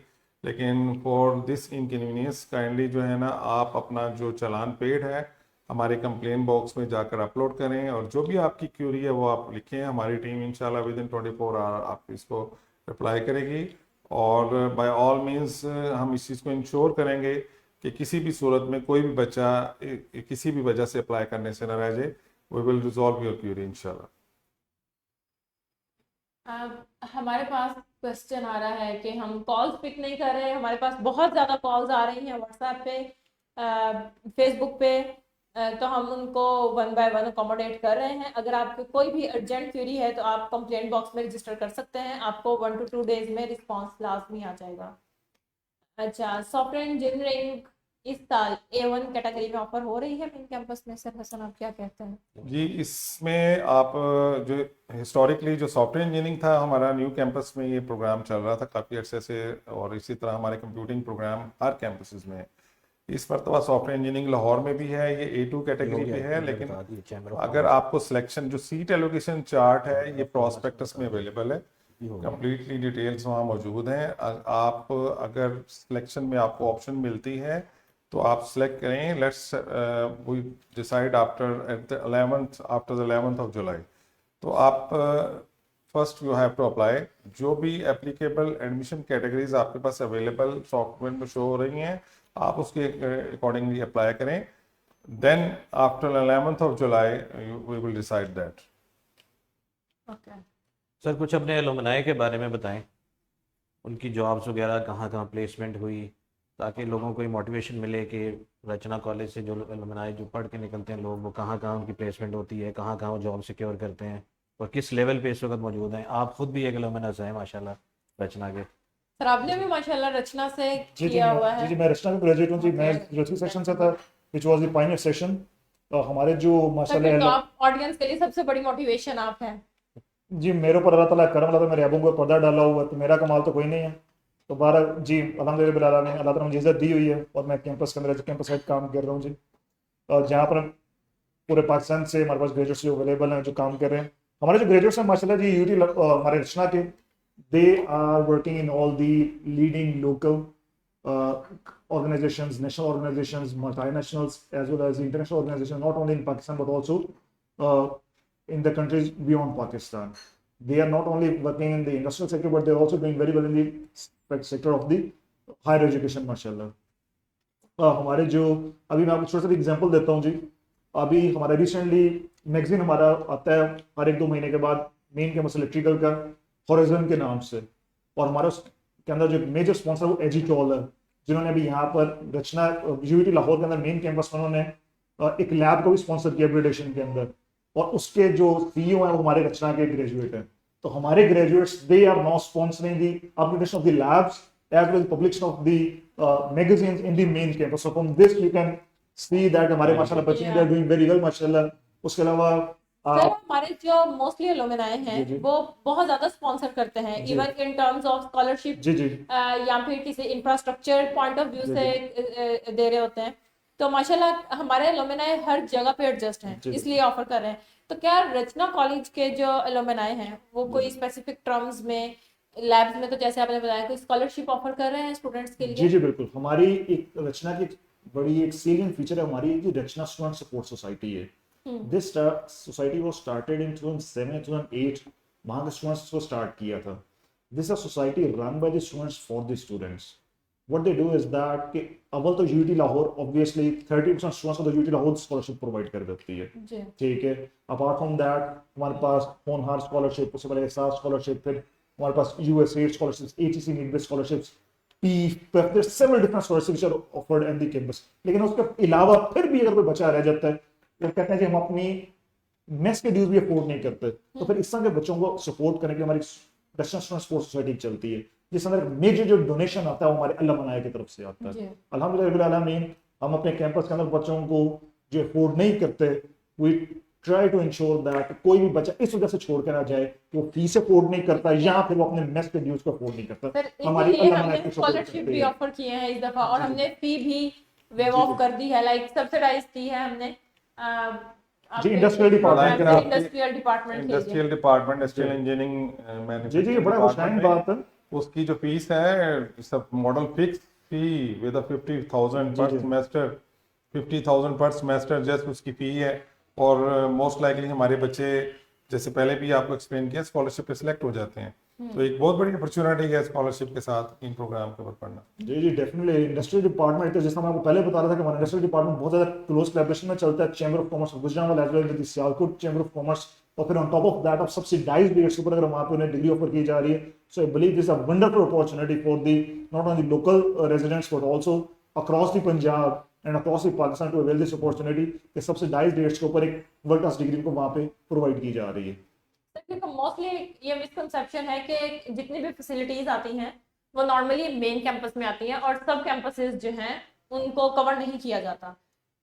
लेकिन फॉर दिस इनकन्वीनियंस काइंडली जो है ना, आप अपना जो चालान पेड है हमारे कंप्लेन बॉक्स में जाकर अपलोड करें, और जो भी आपकी क्यूरी है वो आप लिखें। हमारी टीम इंशाल्लाह विद इन 24 आवर आपको इसको रिप्लाई करेगी, और बाय ऑल मीन्स हम इस चीज़ को इंश्योर करेंगे कि किसी भी सूरत में कोई भी बच्चा किसी भी वजह से अप्लाई करने से न रह जाए। We will resolve your query इंशाल्लाह। हमारे पास क्वेश्चन आ रहा है कि हम कॉल्स पिक नहीं कर रहे हैं, हमारे पास बहुत ज़्यादा कॉल्स आ रही हैं व्हाट्सएप पे, फेसबुक पे, तो हम उनको 1 बाय 1 अकोमोडेट कर रहे हैं। अगर आपको कोई भी अर्जेंट क्यूरी है तो आप कंप्लेंट बॉक्स में रजिस्टर कर सकते हैं, आपको 1 to 2 डेज में रिस्पॉन्स लाजमी आ जाएगा। अच्छा, सॉफ्टवेयर इंजीनियरिंग इस साल A1 कैटेगरी में ऑफर हो रही है मेन कैंपस में? सर हसन, आप क्या कहते हैं? जी, इसमें आप जो हिस्टोरिकली जो सॉफ्टवेयर इंजीनियरिंग था हमारा न्यू कैंपस में, ये प्रोग्राम चल रहा था काफ़ी अर्से से, और इसी तरह हमारे कंप्यूटिंग प्रोग्राम हर कैंपसेस में। इस मरतबा सॉफ्टवेयर इंजीनियरिंग लाहौर में भी है, ये A2 कैटेगरी पे है। लेकिन अगर आपको सिलेक्शन जो सीट एलोकेशन चार्ट है ये प्रॉस्पेक्टस में अवेलेबल है, कंप्लीटली डिटेल्स वहाँ मौजूद हैं। आप अगर सिलेक्शन में आपको ऑप्शन मिलती है तो आप सेलेक्ट करें। Let's we decide after the 11th of July. तो आप first you have to apply. जो भी एप्लीकेबल एडमिशन कैटेगरीज आपके पास अवेलेबल सॉफ्टवेयर में शो हो रही हैं, आप उसके अकॉर्डिंगली अप्लाई करें। Then after 11th of July we will decide that. Okay sir कुछ अपने एलुमनाई के बारे में बताएं, उनकी जॉब्स वगैरह कहाँ कहाँ प्लेसमेंट हुई, ताकि लोगों को ये मोटिवेशन मिले कि रचना कॉलेज से जो एलुमनाई जो पढ़ के निकलते हैं लोग, वो कहाँ कहाँ उनकी प्लेसमेंट होती है, कहाँ कहाँ वो जॉब सिक्योर करते हैं और किस लेवल पे इस वक्त मौजूद हैं। आप खुद भी एक एलुमनस हैं माशाल्लाह रचना के। सर, आपने भी माशाल्लाह रचना से जी किया हुआ जी है। जी, मैं रचना का ग्रेजुएट हूँ जी। मैं रचना सेक्शन से था, which was the Pioneer session. तो हमारे जो सर, फिर तो माशाल्लाह आप ऑडियंस के लिए सबसे बड़ी मोटिवेशन आप हैं। जी, मेरे ऊपर अल्लाह ताला करम अल्लाह, मेरे अबू को पर्दा डाला हुआ है, तो मेरा कमाल तो कोई नहीं है। तो बारह जी अल्हम्दुलिल्लाह बिल आलमीन, अल्लाह ताला मुझे इज्जत दी हुई है और मैं कैंपस के अंदर कैंपस हेड काम कर रहा हूँ जी। और जहाँ पर पूरे पाकिस्तान से हमारे पास ग्रेजुएट्स जो अवेलेबल हैं, जो काम कर रहे हैं। हमारे जो ग्रेजुएट्स हैं माशाल्लाह जी, यूटी हमारे रचना के, they are working in all the leading local organizations, national organizations, multinationals, as well as international organizations, not only in Pakistan but also in the countries beyond Pakistan. They are not only working in the industrial sector, but they are also doing very well in the sector of the higher education, माशाल्लाह। हमारे जो अभी मैं आपको छोटा सा example देता हूँ जी। अभी हमारा रिसेंटली मैगजीन हमारा आता है हर 1-2 महीने के बाद, मेन कैंपस इलेक्ट्रिकल का हॉरिजन के नाम से, और हमारा उसके अंदर जो मेजर स्पॉन्सर वो एजिटॉल है, जिन्होंने अभी यहाँ पर रचना यूटी लाहौर के अंदर मेन कैंपस में उन्होंने एक लैब को भी स्पॉन्सर किया अपग्रेडेशन के अंदर, और उसके जो सीईओ हैं वो हमारे रचना के ग्रेजुएट हैं। तो हमारे graduates they are now sponsoring the upgradation of the labs as well as publication of the magazines in the main campus. So from this you can see that हमारे माशाल्लाह बच्चे they are doing very well माशाल्लाह। उसके अलावा sir, हमारे जो mostly alumni हैं जी, जी। वो बहुत ज्यादा स्पॉन्सर करते हैं, जी। Even in terms of scholarship जी जी या फिर किसी इंफ्रास्ट्रक्चर पॉइंट ऑफ व्यू जी, से दे रहे होते हैं। तो माशाल्लाह हमारे एलुमनाई हर जगह पे एडजस्ट हैं, जी, जी। इसलिए ऑफर कर रहे हैं। तो क्या रचना कॉलेज के जो एलुमनाई हैं वो कोई स्पेसिफिक टर्म्स में, लैब्स में, तो जैसे आपने बताया कोई स्कॉलरशिप ऑफर कर रहे हैं स्टूडेंट्स के जी लिए? जी बिल्कुल। हमारी एक रचना की बड़ी एक सेलियंट फीचर है हमारी कि रचना स्टूडेंट सपोर्ट सोसाइटी है। This society was started in 2007 2008, वहाँ के स्टूडेंट्स को स्टार्ट किया था। This a society run by the students for the students. What they do is that कि अव्वल तो यूटी लाहौर ऑब्वियसली 30% स्टूडेंट्स को तो यूटी लाहौर स्कॉलरशिप प्रोवाइड कर देती है, जी। ठीक है। अपार्ट फ्रॉम दैट हमारे पास होनहार स्कॉलरशिप, उससे पहले एहसास स्कॉलरशिप, फिर हमारे पास USA scholarships, etc need based scholarships, there several different scholarships are offered in the campus. लेकिन उसके अलावा फिर भी अगर कोई बच्चा रह जाता है तो कहते हैं कि हम अपनी मेस के ड्यूज भी अफोर्ड नहीं करते, तो फिर इस तरह के बच्चों को सपोर्ट करने के लिए हमारी रचना स्टूडेंट स्पोर्ट्स सोसाइटी चलती है, जिस अंदर मेजर जो डोनेशन आता है वो हमारे अल्लाह मनाए की तरफ से आता है। जी। अल्हम्दुलिल्लाह रब्बिल आलमीन, हम अपने कैंपस के अंदर बच्चों को जो अफोर्ड नहीं करते, we try to ensure that कोई भी बच्चा इस वजह से छोड़ कर ना जाए कि वो फीस अफोर्ड नहीं करता या फिर वो अपने मेस के ड्यूज को अफोर्ड नहीं करता। सर, हमारी इसीलिए अल्लाह हमने मनाए की स्कॉलरशिप भी ऑफर किए हैं इस दफा, और हमने फी भी वेव ऑफ कर दी है, लाइक सब्सिडाइज की है हमने जी, इंडस्ट्रियल डिपार्टमेंट के नाम इंडस्ट्रियल डिपार्टमेंट के लिए। इंडस्ट्रियल डिपार्टमेंट, इंडस्ट्रियल इंजीनियरिंग, जी जी, ये बड़ा खुशहाइन बात है। उसकी जो फीस है सब मॉडल फिक्स फी विद 50,000 पर जी, जी। सेमेस्टर, 50,000 पर सेमेस्टर जस्ट उसकी फी है। और मोस्ट लाइकली हमारे बच्चे, जैसे पहले भी आपको एक्सप्लेन किया, स्कॉलरशिप पे सिलेक्ट हो जाते हैं। तो एक बहुत बड़ी अपॉर्चुनिटी है स्कॉलरशिप के साथ इन प्रोग्राम के ऊपर पढ़ना। जी जी डेफिनेटली। इंडस्ट्रियल डिपार्टमेंट, जिस तरह मैं आपको पहले बता रहा था कि हमारा इंडस्ट्रियल डिपार्टमेंट बहुत ज़्यादा क्लोज कोलैबोरेशन में चलता है chamber of commerce of Gujrat as well with Sialkot chamber of commerce, और फिर on top of that of subsidised rates के ऊपर अगर वहाँ पे उन्हें डिग्री ऑफर की जा रही है, so I believe this a wonderful opportunity for the not only local residents but also across the Punjab and across the Pakistan to avail this opportunity कि सब्सिडाइज्ड रेट्स के ऊपर एक वर्ल्ड क्लास डिग्री को वहाँ पे प्रोवाइड की जा रही है। मोस्टली ये मिसकंसेप्शन है कि जितनी भी फैसिलिटीज आती हैं वो नॉर्मली मेन कैंपस में आती हैं, और सब कैंपसेस जो हैं उनको कवर नहीं किया जाता।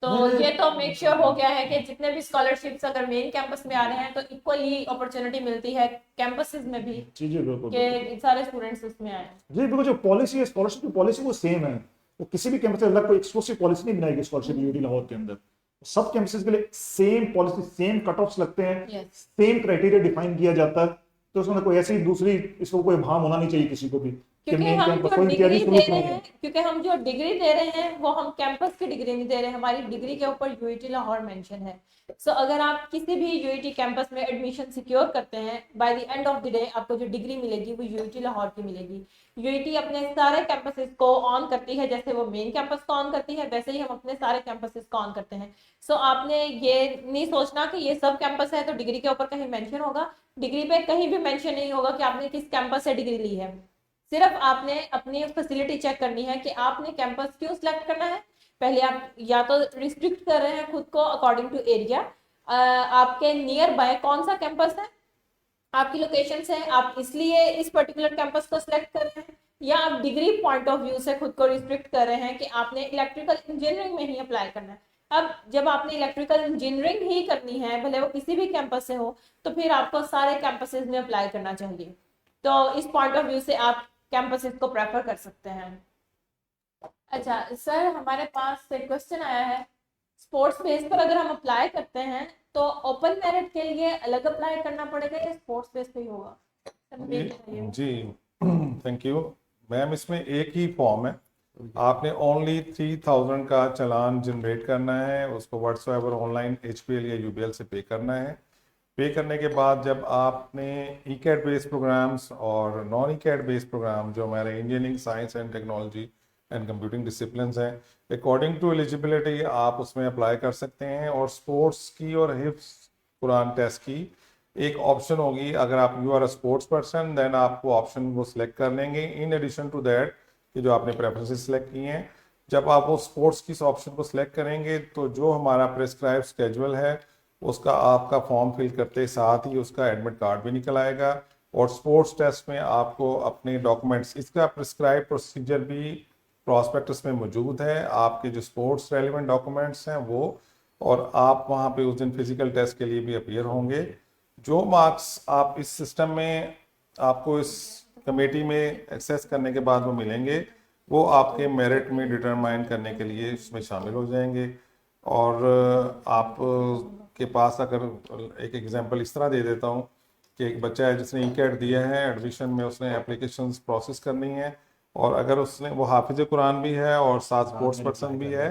तो नहीं, ये तो मेक श्योर हो गया है कि जितने भी स्कॉलरशिप्स अगर मेन कैंपस में आ रहे हैं तो इक्वली अपॉर्चुनिटी मिलती है कैंपसेस में भी जी जी बिल्कुल कि सारे स्टूडेंट्स उसमें आए। जी बिल्कुल। जो पॉलिसी है स्कॉलरशिप की पॉलिसी वो सेम है, वो किसी भी कैंपस से अलग कोई एक्सक्लूसिव पॉलिसी नहीं बनाएगी स्कॉलरशिप यूटी लाहौर के अंदर। सब कैंपसेस के लिए same policy, same cut offs लगते हैं, Yes. सेम क्राइटेरिया डिफाइन किया जाता है। तो उसमें कोई ऐसी दूसरी इसको कोई भाव होना नहीं चाहिए किसी को भी कि क्योंकि मेन हम कैंपस जो कोई डिग्री इम्तियाजी दे सलूक रहे नहीं है। हैं, क्योंकि हम जो डिग्री दे रहे हैं वो हम कैंपस की डिग्री नहीं दे रहे हैं, हमारी डिग्री के ऊपर यूआईटी लाहौर मेंशन है। सो अगर आप किसी भी यूआईटी कैंपस में एडमिशन सिक्योर करते हैं, bye the end of the day आपको जो डिग्री मिलेगी वो यूआईटी लाहौर की मिलेगी। यूआईटी अपने सारे कैंपसेस को ऑन करती है, जैसे वो मेन कैंपस को ऑन करती है वैसे ही हम अपने सारे कैंपसेस को ऑन करते हैं। सो आपने ये नहीं सोचना कि ये सब कैंपस है तो डिग्री के ऊपर कहीं मेंशन होगा, डिग्री पे कहीं भी मेंशन नहीं होगा कि आपने किस कैंपस से डिग्री ली है। सिर्फ आपने अपनी फैसिलिटी चेक करनी है कि आपने कैंपस क्यों सिलेक्ट करना है। पहले आप या तो रिस्ट्रिक्ट कर रहे हैं खुद को अकॉर्डिंग टू एरिया, आपके नियर बाय कौन सा कैंपस है, आपकी लोकेशन है, आप इसलिए इस पर्टिकुलर कैंपस को सिलेक्ट कर रहे हैं, या आप डिग्री पॉइंट ऑफ व्यू से खुद को रिस्ट्रिक्ट कर रहे हैं कि आपने इलेक्ट्रिकल इंजीनियरिंग में ही अप्लाई करना है। अब जब आपने इलेक्ट्रिकल इंजीनियरिंग ही करनी है, भले वो किसी भी कैंपस से हो, तो फिर आपको सारे कैंपसेस में अप्लाई करना चाहिए। तो इस पॉइंट ऑफ व्यू से आप कैंपसेस को प्रेफर कर सकते हैं। अच्छा सर, हमारे पास एक क्वेश्चन आया है, स्पोर्ट्स बेस पर अगर हम अप्लाई करते हैं तो ओपन मेरिट के लिए अलग अप्लाई करना पड़ेगा या स्पोर्ट्स बेस पे ही होगा? सर मुझे ये बताइए। जी थैंक यू मैम। इसमें एक ही फॉर्म है, आपने ओनली 3000 का चालान जनरेट करना है, उसको व्हाट्सएवर ऑनलाइन HPL या UBL से पे करना है। पे करने के बाद जब आपने ECAT बेस्ड प्रोग्राम्स और नॉन ECAT बेस्ड प्रोग्राम जो हमारे engineering, science and technology and computing disciplines हैं, अकॉर्डिंग टू एलिजिबिलिटी आप उसमें अप्लाई कर सकते हैं। और स्पोर्ट्स की और हिफ्स कुरान टेस्ट की एक ऑप्शन होगी, अगर आप you are a sports person then आपको ऑप्शन वो सिलेक्ट कर लेंगे। इन एडिशन टू दैट कि जो आपने प्रेफरेंसेस सिलेक्ट किए हैं, जब आप वो स्पोर्ट्स की ऑप्शन को सिलेक्ट करेंगे तो जो हमारा प्रेस्क्राइब स्केड्यूल है उसका आपका फॉर्म फिल करते साथ ही उसका एडमिट कार्ड भी निकल आएगा। और स्पोर्ट्स टेस्ट में आपको अपने डॉक्यूमेंट्स, इसका प्रिस्क्राइब प्रोसीजर भी प्रॉस्पेक्टस में मौजूद है, आपके जो स्पोर्ट्स रेलिवेंट डॉक्यूमेंट्स हैं वो, और आप वहाँ पे उस दिन फिजिकल टेस्ट के लिए भी अपीयर होंगे। जो मार्क्स आप इस सिस्टम में आपको इस कमेटी में एक्सेस करने के बाद वो मिलेंगे, वो आपके मेरिट में डिटरमाइन करने के लिए इसमें शामिल हो जाएंगे। और आप के पास अगर एक एग्जांपल इस तरह दे देता हूँ कि एक बच्चा है जिसने ECAT दिया है, एडमिशन में उसने एप्लीकेशंस प्रोसेस करनी है, और अगर उसने वो हाफिज कुरान भी है और साथ स्पोर्ट्स पर्सन भी है,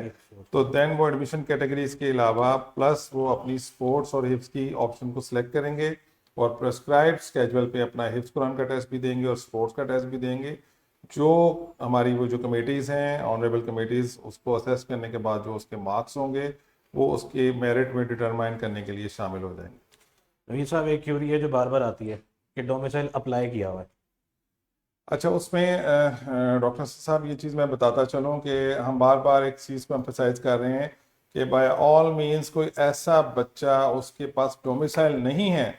तो देन वो एडमिशन कैटेगरीज के अलावा प्लस वो अपनी स्पोर्ट्स और हिफ्स की ऑप्शन को सिलेक्ट करेंगे और प्रेस्क्राइब्ड स्केड्यूल पे अपना हिफ्स कुरान का टेस्ट भी देंगे और स्पोर्ट्स का टेस्ट भी देंगे। जो हमारी वो जो कमेटीज़ हैं, ऑनरेबल कमेटीज़, उसको असेस करने के बाद जो उसके मार्क्स होंगे वो उसके मेरिट में डिटरमाइन करने के लिए शामिल हो जाएंगे। नवीद साहब, एक क्यूरी है जो बार बार आती है कि डोमिसाइल अप्लाई किया हुआ है। अच्छा, उसमें डॉक्टर साहब ये चीज़ मैं बताता चलूँ कि हम बार बार एक चीज़ को एम्फसाइज कर रहे हैं कि बाय ऑल मीन्स कोई ऐसा बच्चा उसके पास डोमिसाइल नहीं है,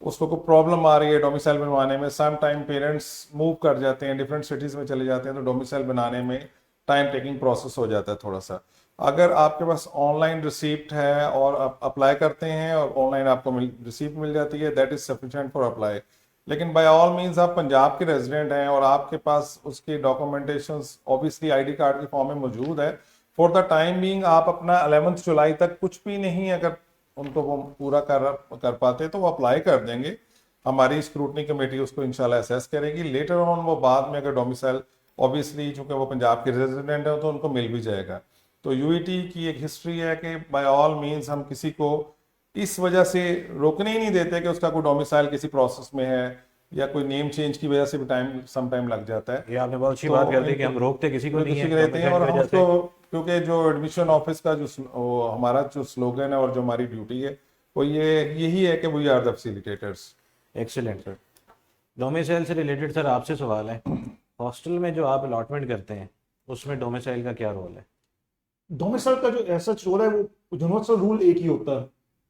उसको कोई प्रॉब्लम आ रही है डोमिसाइल बनवाने में, सम टाइम पेरेंट्स मूव कर जाते हैं, डिफरेंट सिटीज़ में चले जाते हैं, तो डोमिसाइल बनाने में टाइम टेकिंग प्रोसेस हो जाता है थोड़ा सा। अगर आपके पास ऑनलाइन रिसीप्ट है और आप अप्लाई करते हैं और ऑनलाइन आपको रिसीप्ट मिल जाती है, that is sufficient for apply. लेकिन बाय ऑल मीन्स आप पंजाब के रेजिडेंट हैं और आपके पास उसकी डॉक्यूमेंटेशंस ऑब्वियसली ID कार्ड के फॉर्म में मौजूद है, फॉर द टाइम बीइंग आप अपना 11 जुलाई तक कुछ भी नहीं अगर उनको वो पूरा कर पाते तो वो अप्लाई कर देंगे, हमारी स्क्रूटनी कमेटी उसको इंशाल्लाह असेस करेगी। लेटर ऑन वो बाद में अगर डोमिसाइल ऑब्वियसली चूंकि वो पंजाब के रेजिडेंट है तो उनको मिल भी जाएगा। तो यूईटी की एक हिस्ट्री है कि बाय ऑल मीन्स हम किसी को इस वजह से रोकने ही नहीं देते कि उसका कोई डोमिसाइल किसी प्रोसेस में है या कोई नेम चेंज की वजह से भी सम टाइम लग जाता है। ये आपने बहुत अच्छी तो बात कर दी कि हम रोकते किसी को नहीं है रहते हैं, और डोमिसाइल हम की वजह से। उसको, क्योंकि जो एडमिशन ऑफिस का जो हमारा जो स्लोगन है और जो हमारी ड्यूटी है वो यही है कि we are the facilitators. Excellent sir. Domicile से रिलेटेड सर आपसे सवाल है, हॉस्टल में जो आप अलॉटमेंट करते हैं उसमें डोमिसाइल का क्या रोल है? डोमिसाइल का जो ऐसा रोल है वो यूनिवर्सल रूल एक ही होता है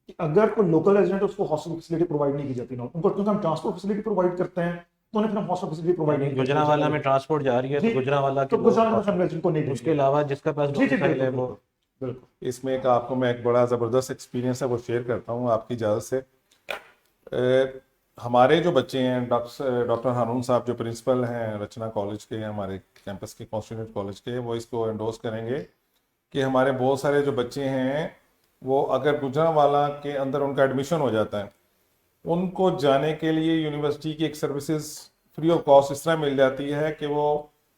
कि अगर कोई लोकल रेजिडेंट है उसको हॉस्टल फैसिलिटी प्रोवाइड नहीं की जाती ना, उनको क्योंकि हम ट्रांसपोर्ट फैसिलिटी प्रोवाइड करते हैं, तो उन्हें फिर हॉस्टल फैसिलिटी प्रोवाइड नहीं गुजरांवाला में ट्रांसपोर्ट जा रही है जी, तो गुजरांवाला तो के गुजरात में जिनको नहीं उसके अलावा जिसका पास जी जी डोमिसाइल है बिल्कुल वो बिल्कुल इसमें एक आपको मैं एक बड़ा ज़बरदस्त एक्सपीरियंस है वो शेयर करता हूँ आपकी इजाज़त से। हमारे जो बच्चे हैं डॉक्टर हारून साहब जो प्रिंसिपल हैं रचना कॉलेज के, हमारे कैंपस के कॉन्स्टिट्यूट कॉलेज के, वो इसको एंडोर्स करेंगे कि हमारे बहुत सारे जो बच्चे हैं वो अगर गुजरांवाला के अंदर उनका एडमिशन हो जाता है, उनको जाने के लिए यूनिवर्सिटी की एक सर्विसेज फ्री ऑफ कॉस्ट इस तरह मिल जाती है कि वो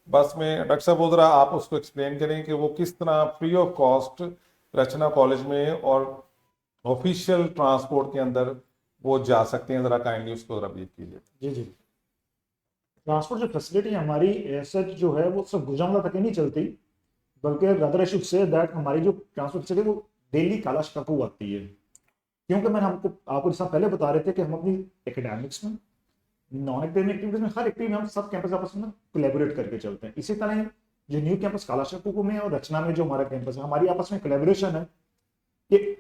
बस में, डॉक्टर साहब वो ज़रा आप उसको एक्सप्लेन करें कि वो किस तरह free of cost Rachna college में और ऑफिशियल ट्रांसपोर्ट के अंदर वो जा सकते हैं, ज़रा काइंडली उसको ज़रा ब्रीफ कीजिए। जी जी। ट्रांसपोर्ट जो फैसिलिटी हमारी सच जो है वो सिर्फ गुजरांवाला तक ही नहीं चलती, बल्कि rather I should say that हमारी जो ट्रांसपोर्ट फैसिलिटी वो डेली कालाशकाकू आती है। क्योंकि मैंने आपको जैसा पहले बता रहे थे कि हम अपनी एकेडमिक्स में, नॉन एकेडमिक एक्टिविटीज में, हर एक्टिविटी में हम सब कैंपस आपस में कोलैबोरेट करके चलते हैं। इसी तरह जो न्यू कैंपस कालाशकाकू में और रचना में जो हमारा कैंपस है, हमारी आपस में कोलैबोरेशन है कि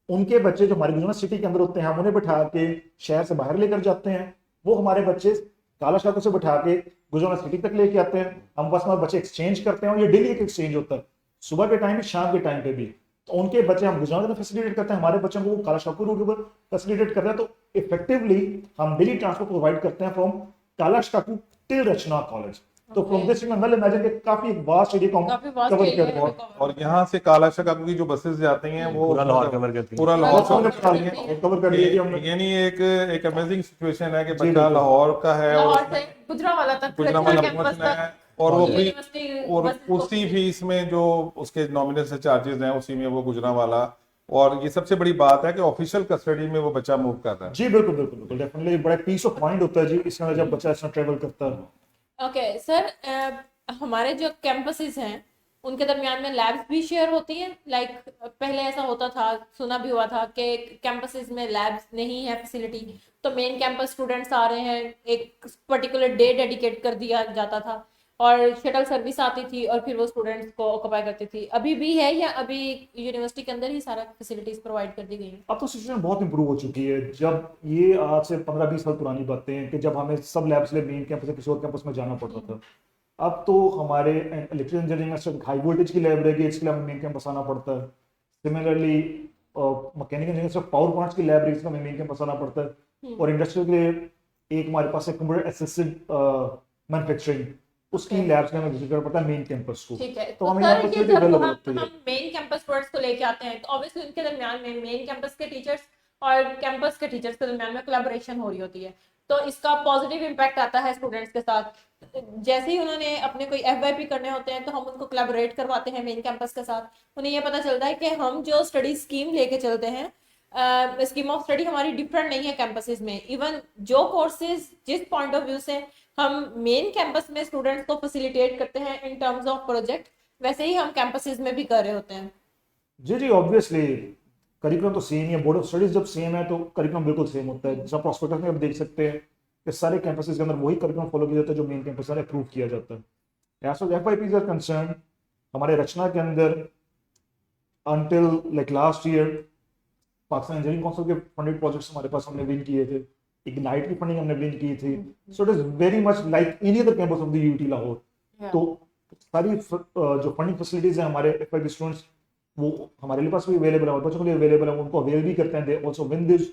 उनके बच्चे जो हमारी गुजरात सिटी के अंदर होते हैं हम उन्हें बैठा के शहर से बाहर लेकर जाते हैं, वो हमारे बच्चे कालाशकाकू से बैठा के गुजरात सिटी तक लेके आते हैं, हम बस हमारे बच्चे एक्सचेंज करते हैं और ये डेली एक एक्सचेंज होता है, सुबह के टाइम भी शाम के टाइम पे भी। तो उनके बच्चे हम गुजरात में फैसिलिटेट करते हैं, हमारे बच्चों को कालाशकाकू रूट पर फैसिलिटेट कर रहे हैं। तो इफेक्टिवली हम डेली ट्रांसपोर्ट प्रोवाइड करते हैं फ्रॉम कालाशकाकू टिल रचना कॉलेज। तो फ्रॉम दिस मैं वेल इमेजिन कि काफी वास्ट एरिया को काफी वास्ट कवर एरिया कर है रहे हैं। और यहाँ से कालाशकाकू की जो बसेस जाती हैं वो पूरा लाहौर कवर करती है। पूरा लाहौर कवर कवर करती हैं। कर दिया हमने। यानी एक अमेजिंग सिचुएशन है कि जी, बच्चा बिल्कुल। लाहौर का है लाहौर और से गुजरांवाला तक, गुजरांवाला रचना कैंपस पहुंचना तक, है और वो फ्री यूनिवर्सिटी और बस को उसी फीस में जो उसके नॉमिनल से चार्जेस हैं उसी में वो गुजरांवाला। और ये सबसे बड़ी बात है कि ऑफिशियल कस्टडी में वो बच्चा मूव कर रहा है। जी बिल्कुल बिल्कुल बिल्कुल डेफिनेटली बड़ा पीस ऑफ माइंड होता है जी इसके अंदर जब बच्चा इसमें ट्रेवल करता है। ओके सर, हमारे जो कैंपसेस हैं उनके दरमियान में लैब्स भी शेयर होती हैं। लाइक पहले ऐसा होता था, सुना भी हुआ था कि कैंपसेस में लैब्स नहीं है फैसिलिटी, तो मेन कैंपस स्टूडेंट्स आ रहे हैं, एक पर्टिकुलर डे डेडिकेट कर दिया जाता था और शटल सर्विस आती थी और फिर वो स्टूडेंट्स को ऑक्यूपाई करती थी। अभी भी है या अभी यूनिवर्सिटी के अंदर ही सारा फैसिलिटीज प्रोवाइड कर दी गई हैं? अब तो सिचुएशन बहुत इंप्रूव हो चुकी है। जब ये आज से 15-20 साल पुरानी बातें हैं कि जब हमें सब लैब्स ले मेन कैंपस से किसी और कैंपस में जाना पड़ता था। अब तो हमारे इलेक्ट्रिकल इंजीनियरिंग में हाई वोल्टेज की लैब रहेगी, इसके लिए हमें मेन कैंपस आना पड़ता है। सिमिलरली मैकेनिकल इंजीनियरिंग से पावर प्लांट्स की लैब रहेगी, इसमें हमें मेन कैंपस आना पड़ता है। और इंडस्ट्रियल के लिए एक हमारे पास कंप्यूटर असिस्टेड मैन्युफैक्चरिंग, उसकी लैब्स में हमें विजिट करना पड़ता है मेन कैंपस को। ठीक है, तो तो हमें सर यहाँ ये फैसिलिटी जब अवेलेबल हम होती है। मेन कैंपस स्टूडेंट्स को लेके आते हैं तो ऑब्वियसली उनके दरमियान में मेन कैंपस के टीचर्स और कैंपस के टीचर्स के दरमियान में कोलैबोरेशन हो रही होती है, तो इसका पॉजिटिव इम्पैक्ट आता है स्टूडेंट्स के साथ। जैसे ही उन्होंने अपने कोई FYP करने होते हैं तो हम उनको कोलैबोरेट करवाते हैं मेन कैंपस के साथ। उन्हें ये पता चलता है कि हम जो स्टडी स्कीम लेके चलते हैं, स्कीम ऑफ स्टडी हमारी डिफरेंट नहीं है कैंपसेस में। इवन जो कोर्सेज जिस पॉइंट ऑफ व्यू से हम मेन कैंपस में स्टूडेंट्स को फैसिलिटेट करते हैं इन टर्म्स ऑफ प्रोजेक्ट, वैसे ही हम कैंपसेस में भी कर रहे होते हैं। जी जी ऑब्वियसली करिकुलम तो सेम ही है, बोर्ड ऑफ स्टडीज जब सेम है तो करिकुलम बिल्कुल सेम होता है। जैसा प्रोस्पेक्टस में आप देख सकते हैं कि सारे कैंपसेस के अंदर वही करिकुलम फॉलो किया जाता है जो मेन कैंपस में अप्रूव किया जाता है। As far FYPs are concern, हमारे रचना के अंदर until like last year Pakistan engineering council के फंडेड प्रोजेक्ट्स हमारे पास हमने विन किए थे, इग्नाइट की फंडिंग हमने विन की थी। So it is very much like any other campus of the UT Lahore. तो सारी जो फंडिंग फैसिलिटीज हैं हमारे FYP स्टूडेंट्स वो हमारे लिए पास भी अवेलेबल है और बच्चों के लिए अवेलेबल है, उनको अवेल भी करते हैं। They also win this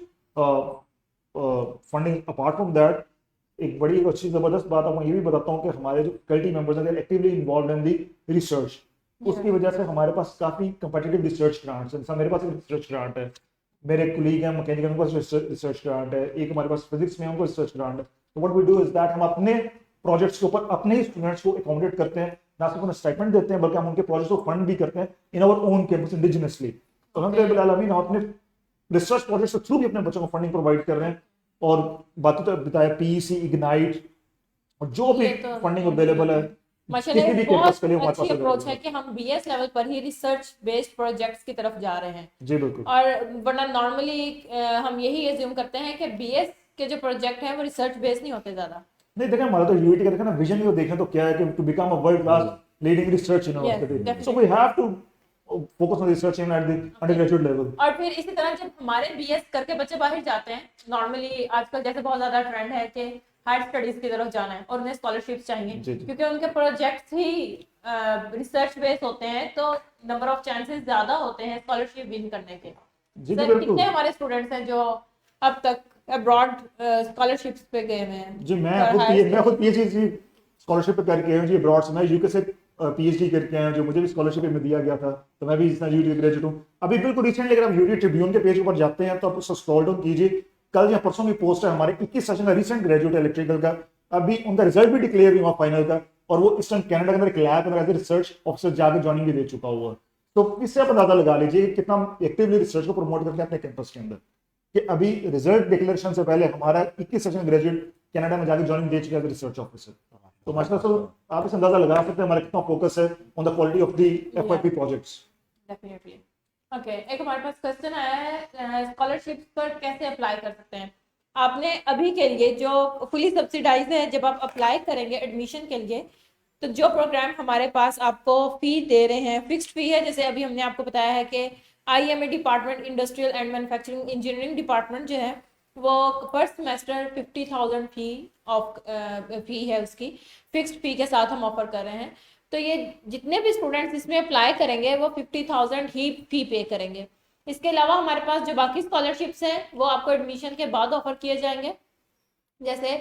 funding. Apart from that एक बड़ी अच्छी जबरदस्त बात आपको ये भी बताता हूँ कि हमारे जो फैकल्टी मेंबर्स हैं actively involve in the research. उसकी वजह से हमारे पास काफी कंपेटिटिव रिसर्च ग्रांट्स हैं। जैसा मेरे पास एक रिसर्च ग्रांट है, मेरे कुलीग हैं मैकेनिकल उनके पास रिसर्च ग्रांट है, एक हमारे पास फिजिक्स में उनको रिसर्च ग्रांट है। तो what we do is that हम अपने प्रोजेक्ट्स के ऊपर अपने ही स्टूडेंट्स को अकोमोडेट करते हैं, ना सिर्फ उन्हें स्टाइपेंड देते हैं बल्कि हम उनके प्रोजेक्ट्स को फंड भी करते हैं in our own campus indigenously. तो हम अपने रिसर्च प्रोजेक्ट्स के थ्रू भी अपने बच्चों को फंडिंग प्रोवाइड कर रहे हैं। और बातें तो बताया PEC, इग्नाइट और जो भी फंडिंग अवेलेबल है माशाल्लाह किसी भी कैंपस के लिए हमारे बहुत पास अच्छी अप्रोच available है कि हम BS लेवल पर ही रिसर्च बेस्ड प्रोजेक्ट्स की तरफ जा रहे हैं। जी बिल्कुल। और वरना नॉर्मली हम यही एज्यूम करते हैं कि BS के जो प्रोजेक्ट हैं वो रिसर्च बेस्ड नहीं होते ज्यादा। नहीं देखें हमारा तो UT का देखें ना विजन ही देखें तो क्या है कि to become a world class leading research university. So we have to focus on research in at the undergraduate level. और फिर इसी तरह जब हमारे BS करके बच्चे बाहर जाते हैं, नॉर्मली आजकल जैसे बहुत ज्यादा ट्रेंड है कि हायर स्टडीज की तरफ जाना है और उन्हें स्कॉलरशिप्स चाहिए जी, जी। क्योंकि उनके प्रोजेक्ट्स ही रिसर्च बेस होते हैं, तो नंबर ऑफ चांसेस ज्यादा होते हैं स्कॉलरशिप विन करने के। जी, जी, सर बिल्कुल। कितने हमारे स्टूडेंट्स हैं जो अब तक अब्रॉड स्कॉलरशिप्स पे गए हुए हैं जी, मैं for खुद higher मैं खुद studies? पीएचडी स्कॉलरशिप पे करके आया हूँ जी, अब्रॉड से। मैं यूके से पीएचडी करके आया हूँ, जो मुझे भी स्कॉलरशिप में दिया गया था, तो मैं भी इस यूटी ग्रेजुएट हूँ। अभी बिल्कुल रिसेंटली अगर हम यूटी ट्रिब्यून के पेज पर जाते हैं तो आप उसको स्क्रॉल डाउन कीजिए, कल या परसों की पोस्ट है हमारे 21 सेशन का रिसेंट ग्रेजुएट इलेक्ट्रिकल का, अभी उनका रिजल्ट भी डिक्लेयर हुआ फाइनल का, और वो इस टाइम कनाडा के अंदर एक लैब में रिसर्च ऑफिसर जाकर ज्वाइनिंग भी दे चुका हुआ है। तो इससे आप अंदाजा लगा लीजिए कि कितना एक्टिवली रिसर्च को प्रमोट करते हैं अपने कैंपस के अंदर, कि अभी रिजल्ट डिक्लेरेशन से पहले हमारा 21 सेशन ग्रेजुएट कनाडा में जाकर ज्वाइनिंग दे चुका है रिसर्च ऑफिसर। तो माशाल्लाह आप इस अंदाजा लगा सकते हैं हमारा कितना फोकस है on the quality of the FYP projects. Definitely. Okay, एक हमारे पास क्वेश्चन आया है, स्कॉलरशिप पर कैसे अप्लाई कर सकते हैं? आपने अभी के लिए जो फुली सब्सिडाइज है, जब आप अप्लाई करेंगे एडमिशन के लिए, तो जो प्रोग्राम हमारे पास आपको फी दे रहे हैं फिक्स्ड फी है। जैसे अभी हमने आपको बताया है कि IMA department, industrial and manufacturing engineering department जो है वो फर्स्ट सेमेस्टर 50,000 फी है, उसकी फिक्स्ड फी के साथ हम ऑफर कर रहे हैं। तो ये जितने भी स्टूडेंट्स इसमें अप्लाई करेंगे वो 50,000 ही फी पे करेंगे। इसके अलावा हमारे पास जो बाकी स्कॉलरशिप्स हैं वो आपको एडमिशन के बाद ऑफर किए जाएंगे। जैसे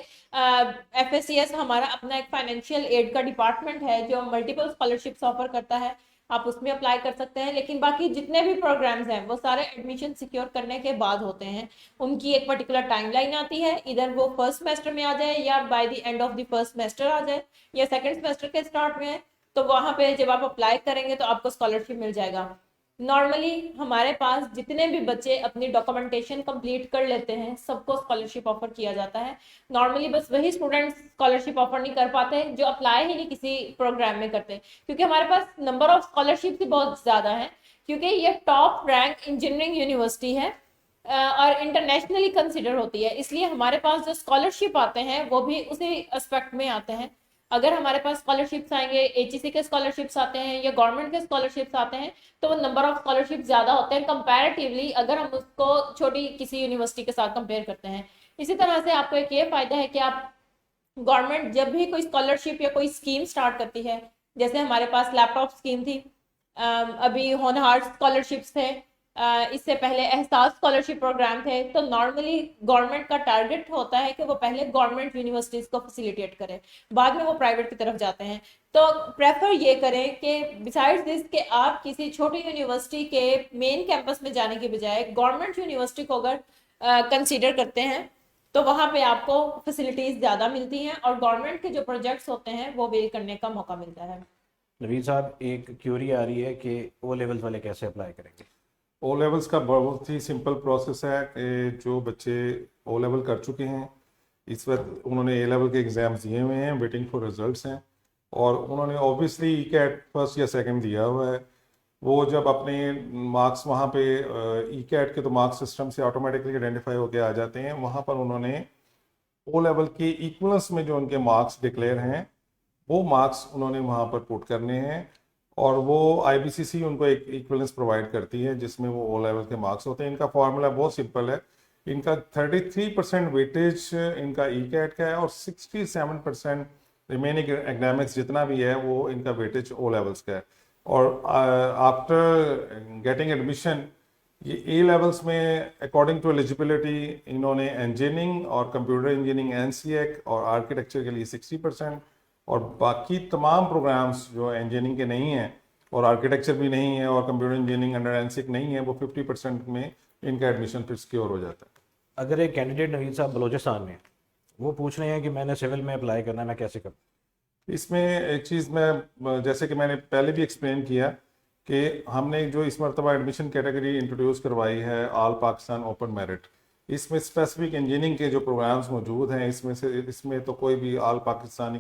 FSCS हमारा अपना एक फाइनेंशियल एड का डिपार्टमेंट है जो मल्टीपल स्कॉलरशिप्स ऑफर करता है, आप उसमें अप्लाई कर सकते हैं। लेकिन बाकी जितने भी प्रोग्राम्स हैं वो सारे एडमिशन सिक्योर करने के बाद होते हैं। उनकी एक पर्टिकुलर टाइमलाइन आती है, इधर वो फर्स्ट सेमेस्टर में आ जाए या by the end of the first semester आ जाए या सेकंड सेमेस्टर के स्टार्ट में, तो वहां पे जब आप अप्लाई करेंगे तो आपको स्कॉलरशिप मिल जाएगा। नॉर्मली हमारे पास जितने भी बच्चे अपनी डॉक्यूमेंटेशन कंप्लीट कर लेते हैं सबको स्कॉलरशिप ऑफर किया जाता है। नॉर्मली बस वही स्टूडेंट्स स्कॉलरशिप ऑफर नहीं कर पाते जो अप्लाई ही नहीं किसी प्रोग्राम में करते, क्योंकि हमारे पास नंबर ऑफ स्कॉलरशिप भी बहुत ज़्यादा है, क्योंकि ये टॉप रैंक इंजीनियरिंग यूनिवर्सिटी है और इंटरनेशनली कंसिडर होती है। इसलिए हमारे पास जो स्कॉलरशिप आते हैं वो भी उसी एस्पेक्ट में आते हैं। अगर हमारे पास स्कॉलरशिप्स आएंगे, HEC के स्कॉलरशिप्स आते हैं या गवर्नमेंट के स्कॉलरशिप्स आते हैं, तो वो नंबर ऑफ स्कॉलरशिप ज्यादा होते हैं कंपैरेटिवली अगर हम उसको छोटी किसी यूनिवर्सिटी के साथ कंपेयर करते हैं। इसी तरह से आपको एक ये फायदा है कि आप गवर्नमेंट जब भी कोई स्कॉलरशिप या कोई स्कीम स्टार्ट करती है, जैसे हमारे पास लैपटॉप स्कीम थी, अभी होनहार स्कॉलरशिप्स थे, इससे पहले एहसास स्कॉलरशिप प्रोग्राम थे, तो नॉर्मली गवर्नमेंट का टारगेट होता है कि वो पहले गवर्नमेंट यूनिवर्सिटीज को फैसिलिटेट करें, बाद में वो प्राइवेट की तरफ जाते हैं। तो प्रेफर ये करें कि बिसाइड्स दिस कि आप किसी छोटी यूनिवर्सिटी के मेन कैंपस में जाने के बजाय गवर्नमेंट यूनिवर्सिटी को अगर कंसीडर करते हैं तो वहाँ पे आपको फैसिलिटीज ज़्यादा मिलती हैं और गवर्नमेंट के जो प्रोजेक्ट्स होते हैं वो वेल करने का मौका मिलता है। नवीद साहब, एक क्यूरी आ रही है कि O लेवल्स वाले कैसे अप्लाई करेंगे? ओ लेवल्स का बहुत ही सिंपल प्रोसेस है कि जो बच्चे ओ लेवल कर चुके हैं इस वक्त उन्होंने ए लेवल के एग्ज़ाम्स दिए हुए हैं, वेटिंग फॉर रिजल्ट्स हैं, और उन्होंने ऑब्वियसली ई-कैट फर्स्ट या सेकंड दिया हुआ है। वो जब अपने मार्क्स वहाँ पे ई-कैट के तो मार्क्स सिस्टम से ऑटोमेटिकली आइडेंटिफाई होकर आ जाते हैं, वहाँ पर उन्होंने ओ लेवल के इक्वलेंस में जो उनके मार्क्स डिक्लेयर हैं वो मार्क्स उन्होंने वहाँ पर पुट करने हैं, और वो IBCC उनको एक इक्वलेंस प्रोवाइड करती है जिसमें वो ओ लेवल के मार्क्स होते हैं। इनका फॉर्मूला बहुत सिंपल है, इनका 33% वेटेज इनका ई-कैट का है और 67% रिमेनिंग एकेडमिक्स जितना भी है वो इनका वेटेज ओ लेवल्स का है। और आफ्टर गेटिंग एडमिशन ये ए लेवल्स में अकॉर्डिंग टू एलिजिबिलिटी इन्होंने इंजीनियरिंग और कंप्यूटर इंजीनियरिंग NCEC और आर्किटेक्चर के लिए 60%, और बाकी तमाम प्रोग्राम्स जो इंजीनियरिंग के नहीं हैं और आर्किटेक्चर भी नहीं है और कंप्यूटर इंजीनियरिंग अंडर NCEC नहीं है वो 50% में इनका एडमिशन फिर सिक्योर हो जाता है। अगर एक कैंडिडेट नवीद साहब बलोचिस्तान में वो पूछ रहे हैं कि मैंने सिविल में अप्लाई करना है, मैं कैसे करूँ? इसमें एक चीज़ मैं जैसे कि मैंने पहले भी एक्सप्लेन किया कि हमने जो इस मरतबा एडमिशन कैटेगरी इंट्रोड्यूस करवाई है ऑल पाकिस्तान ओपन मेरिट, इसमें स्पेसिफिक इंजीनियरिंग के जो प्रोग्राम्स मौजूद हैं इसमें तो कोई भी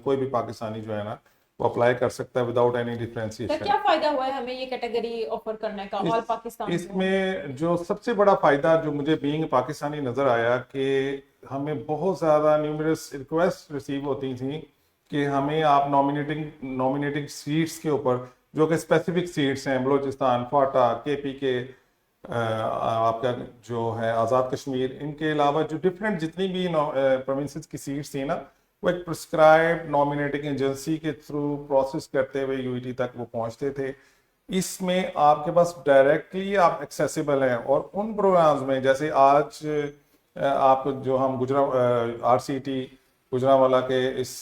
कोई भी पाकिस्तानी जो है ना वो अप्लाई कर सकता है विदाउट एनी तो डिफरेंशिएशन। क्या फायदा हुआ है हमें ये कैटेगरी ऑफर करने का ऑल पाकिस्तान में? इसमें जो सबसे बड़ा फायदा जो मुझे बीइंग पाकिस्तानी नजर आया कि हमें बहुत ज़्यादा न्यूमरस रिक्वेस्ट रिसीव होती थी कि हमें आप नॉमिनेटिंग सीट्स के ऊपर जो कि स्पेसिफिक सीट्स हैं बलोचिस्तान, फाटा, KPK, आपका जो है आज़ाद कश्मीर, इनके अलावा जो डिफरेंट जितनी भी प्रोविंसेस की सीट्स थी ना, वो एक प्रिस्क्राइब नॉमिनेटिंग एजेंसी के थ्रू प्रोसेस करते हुए यूईटी तक वो पहुंचते थे। इसमें आपके पास डायरेक्टली आप एक्सेसिबल हैं, और उन प्रोग्राम्स में जैसे आज आप जो हम आरसीटी गुजरांवाला के इस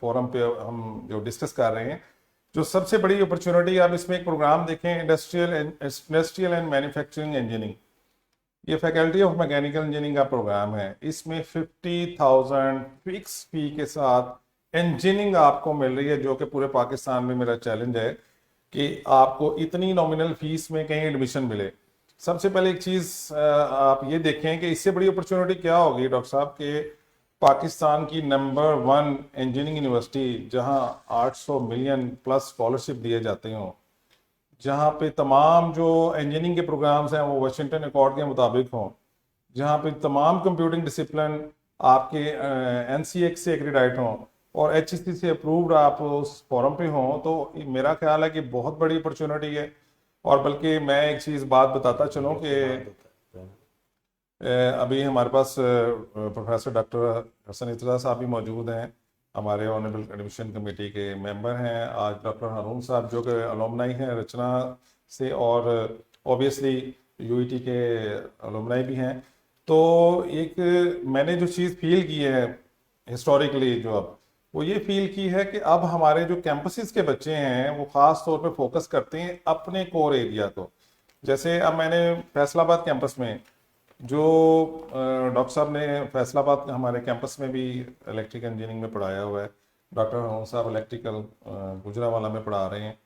फोरम पे हम जो डिस्कस कर रहे हैं, जो सबसे बड़ी अपॉर्चुनिटी आप इसमें एक प्रोग्राम देखें, इंडस्ट्रियल एंड मैन्युफैक्चरिंग इंजीनियरिंग। ये फैकल्टी ऑफ मैकेनिकल इंजीनियरिंग का प्रोग्राम है। इसमें 50,000 फिक्स फी के साथ इंजीनियरिंग आपको मिल रही है, जो कि पूरे पाकिस्तान में मेरा चैलेंज है कि आपको इतनी नॉमिनल फीस में कहीं एडमिशन मिले। सबसे पहले एक चीज़ आप ये देखें कि इससे बड़ी अपॉर्चुनिटी क्या होगी डॉक्टर साहब, के पाकिस्तान की नंबर 1 इंजीनियरिंग यूनिवर्सिटी, जहां 800 मिलियन प्लस स्कॉलरशिप दिए जाते हों, जहां पे तमाम जो इंजीनियरिंग के प्रोग्राम्स हैं वो वाशिंगटन अकॉर्ड के मुताबिक हों, जहां पे तमाम कंप्यूटिंग डिसिप्लिन आपके एनसीएक्स से एक्रेडिट हों और एचईसी से अप्रूव्ड आप उस फोरम पे हों, तो मेरा ख्याल है कि बहुत बड़ी अपॉर्चुनिटी है। और बल्कि मैं एक चीज़ बात बताता चलूँ कि अभी हमारे पास प्रोफेसर डॉक्टर हसन इत्तज़ा साहब भी मौजूद हैं, हमारे ऑनरेबल एडमिशन कमेटी के मेंबर हैं। आज डॉक्टर हारून साहब जो कि अलुमनाई हैं रचना से, और ऑब्वियसली यूईटी के अलुमनाई भी हैं। तो एक मैंने जो चीज़ फील की है हिस्टोरिकली, जो अब वो ये फील की है कि अब हमारे जो कैंपसेस के बच्चे हैं वो ख़ास तौर पे फोकस करते हैं अपने कोर एरिया को। जैसे अब मैंने फैसलाबाद कैंपस में जो डॉक्टर साहब ने फैसलाबाद हमारे कैंपस में भी इलेक्ट्रिकल इंजीनियरिंग में पढ़ाया हुआ है, डॉक्टर हारून साहब इलेक्ट्रिकल गुजरांवाला में पढ़ा रहे हैं।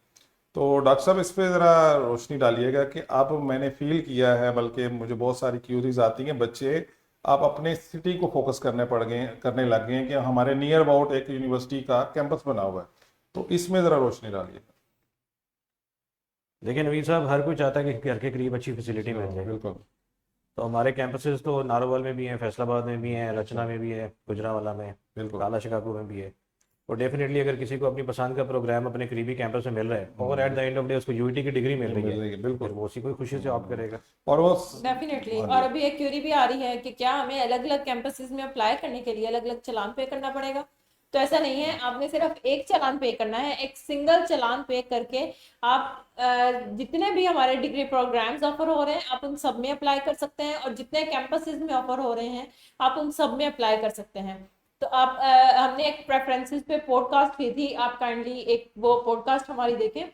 तो डॉक्टर साहब इस पे ज़रा रोशनी डालिएगा कि अब मैंने फील किया है, बल्कि मुझे बहुत सारी क्यूरीज आती हैं, बच्चे आप अपने सिटी को फोकस करने लग गए हैं कि हमारे नियर अबाउट एक यूनिवर्सिटी का कैंपस बना हुआ है। तो इसमें ज़रा रोशनी डालिएगा। देखिए नवीद साहब, हर कोई चाहता है कि घर के करीब अच्छी फैसिलिटी मिल जाए। बिल्कुल। तो हमारे कैंपसेस तो नारोवाल में भी हैं, फैसलाबाद में भी हैं, रचना में भी है, गुजरांवाला में, बिल्कुल। काला शिकागो में भी है। और डेफिनेटली अगर किसी को अपनी पसंद का प्रोग्राम अपने करीबी कैंपस में मिल रहा है और at the end of day उसको यूईटी की डिग्री मिल रही है, बिल्कुल। फिर वो उसी को खुशी से ऑप्ट करेगा। और वो डेफिनेटली। हाँ और जी। अभी एक क्यूरी भी आ रही है कि क्या हमें अलग अलग कैंपसेस में अप्लाई करने के लिए अलग अलग चालान पे करना पड़ेगा। तो ऐसा नहीं है, आपने सिर्फ एक चालान पे करना है। एक सिंगल चालान पे करके आप जितने भी हमारे डिग्री प्रोग्राम्स ऑफर हो रहे हैं आप उन सब में अप्लाई कर सकते हैं, और जितने कैंपसेस में ऑफर हो रहे हैं आप उन सब में अप्लाई कर सकते हैं। तो आप हमने एक प्रेफरेंसेस पे पॉडकास्ट की थी, आप काइंडली एक वो पॉडकास्ट हमारी देखें,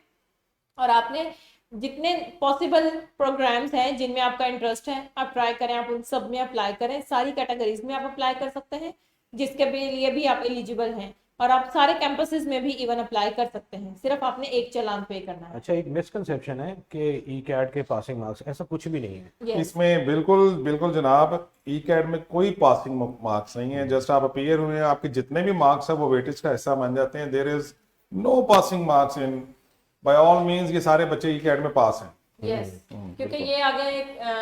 और आपने जितने पॉसिबल प्रोग्राम्स हैं जिनमें आपका इंटरेस्ट है आप ट्राई करें, आप उन सब में अप्लाई करें। सारी कैटेगरीज में आप अप्लाई कर सकते हैं जिसके लिए भी आप एलिजिबल हैं, और आप सारे कैंपसेस में भी इवन अप्लाई कर सकते हैं। सिर्फ आपने एक चालान पे करना है। अच्छा, एक मिसकंसेप्शन है कि ई कैट के पासिंग मार्क्स, ऐसा कुछ भी नहीं है। Yes. इसमें बिल्कुल बिल्कुल जनाब, ई कैट में कोई पासिंग मार्क्स नहीं है। जस्ट आप अपीयर हुए हैं, आपके जितने भी मार्क्स है वो वेटेज का हिस्सा बन जाते हैं। There is no passing marks in, by all means ये सारे बच्चे ई कैट में पास हैं। यस, क्योंकि ये आगे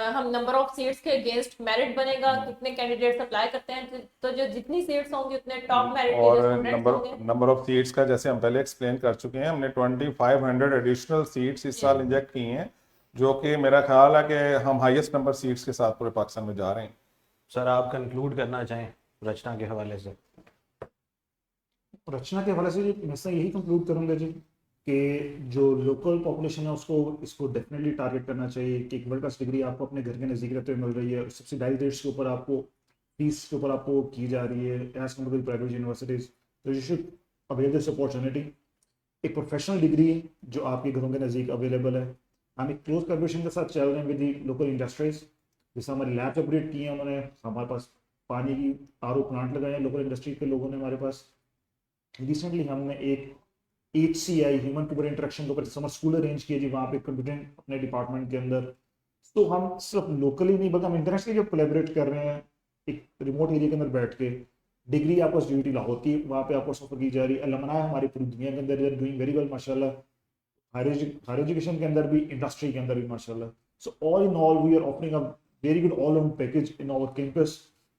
हम नंबर ऑफ सीट्स के अगेंस्ट मेरिट बनेगा, कितने कैंडिडेट्स अप्लाई करते हैं, तो जो जितनी सीट्स होंगी उतने टॉप मेरिट के जो और स्टूडेंट्स होंगे। नंबर ऑफ सीट्स का जैसे हम पहले एक्सप्लेन कर चुके हैं, हमने 2500 एडिशनल सीट्स इस साल इंजेक्ट की हैं, जो कि मेरा ख्याल है कि हम हाईएस्ट नंबर सीट्स के साथ पूरे पाकिस्तान में जा रहे हैं। सर, आप कंक्लूड करना चाहें रचना के हवाले से? रचना के हवाले से मैं से यही कंक्लूड करूंगा जी कि जो लोकल पॉपुलेशन है उसको इसको डेफिनेटली टारगेट करना चाहिए कि एक वर्ल्ड क्लास डिग्री आपको अपने घर के नज़दीक रहते हुए मिल रही है, सब्सिडाइज रेट्स के ऊपर आपको फीस के ऊपर आपको की जा रही है as compare to private universities. तो you should avail this opportunity. एक प्रोफेशनल डिग्री जो आपके घरों के नज़दीक अवेलेबल है। हम एक क्लोज कोलैबोरेशन के साथ चल रहे हैं विद दी लोकल इंडस्ट्रीज। जैसे हमारी लैब्स अपग्रेड की हैं उन्होंने, हमारे पास पानी की आरओ प्लांट लगाए हैं लोकल इंडस्ट्री के लोगों ने हमारे पास। रिसेंटली हमने एक HCI ह्यूमन कंप्यूटर इंटरेक्शन के ऊपर समर स्कूल अरेंज किया जी, वहाँ पे कंप्यूटिंग अपने डिपार्टमेंट के अंदर। तो हम सिर्फ लोकली नहीं बल्कि हम इंटरनेशनली जो कोलैबोरेट कर रहे हैं एक रिमोट एरिया के अंदर बैठ के। डिग्री आपको यूनिटी लाहौर की वहाँ पे आपको ऑफर की जा रही है। अलमनाई हमारी पूरी दुनिया के अंदर डूइंग वेरी वेल माशाल्लाह, हायर एजुकेशन के अंदर भी, इंडस्ट्री के अंदर भी माशाल्लाह। So all in all we are offering a very good all round package in our campus.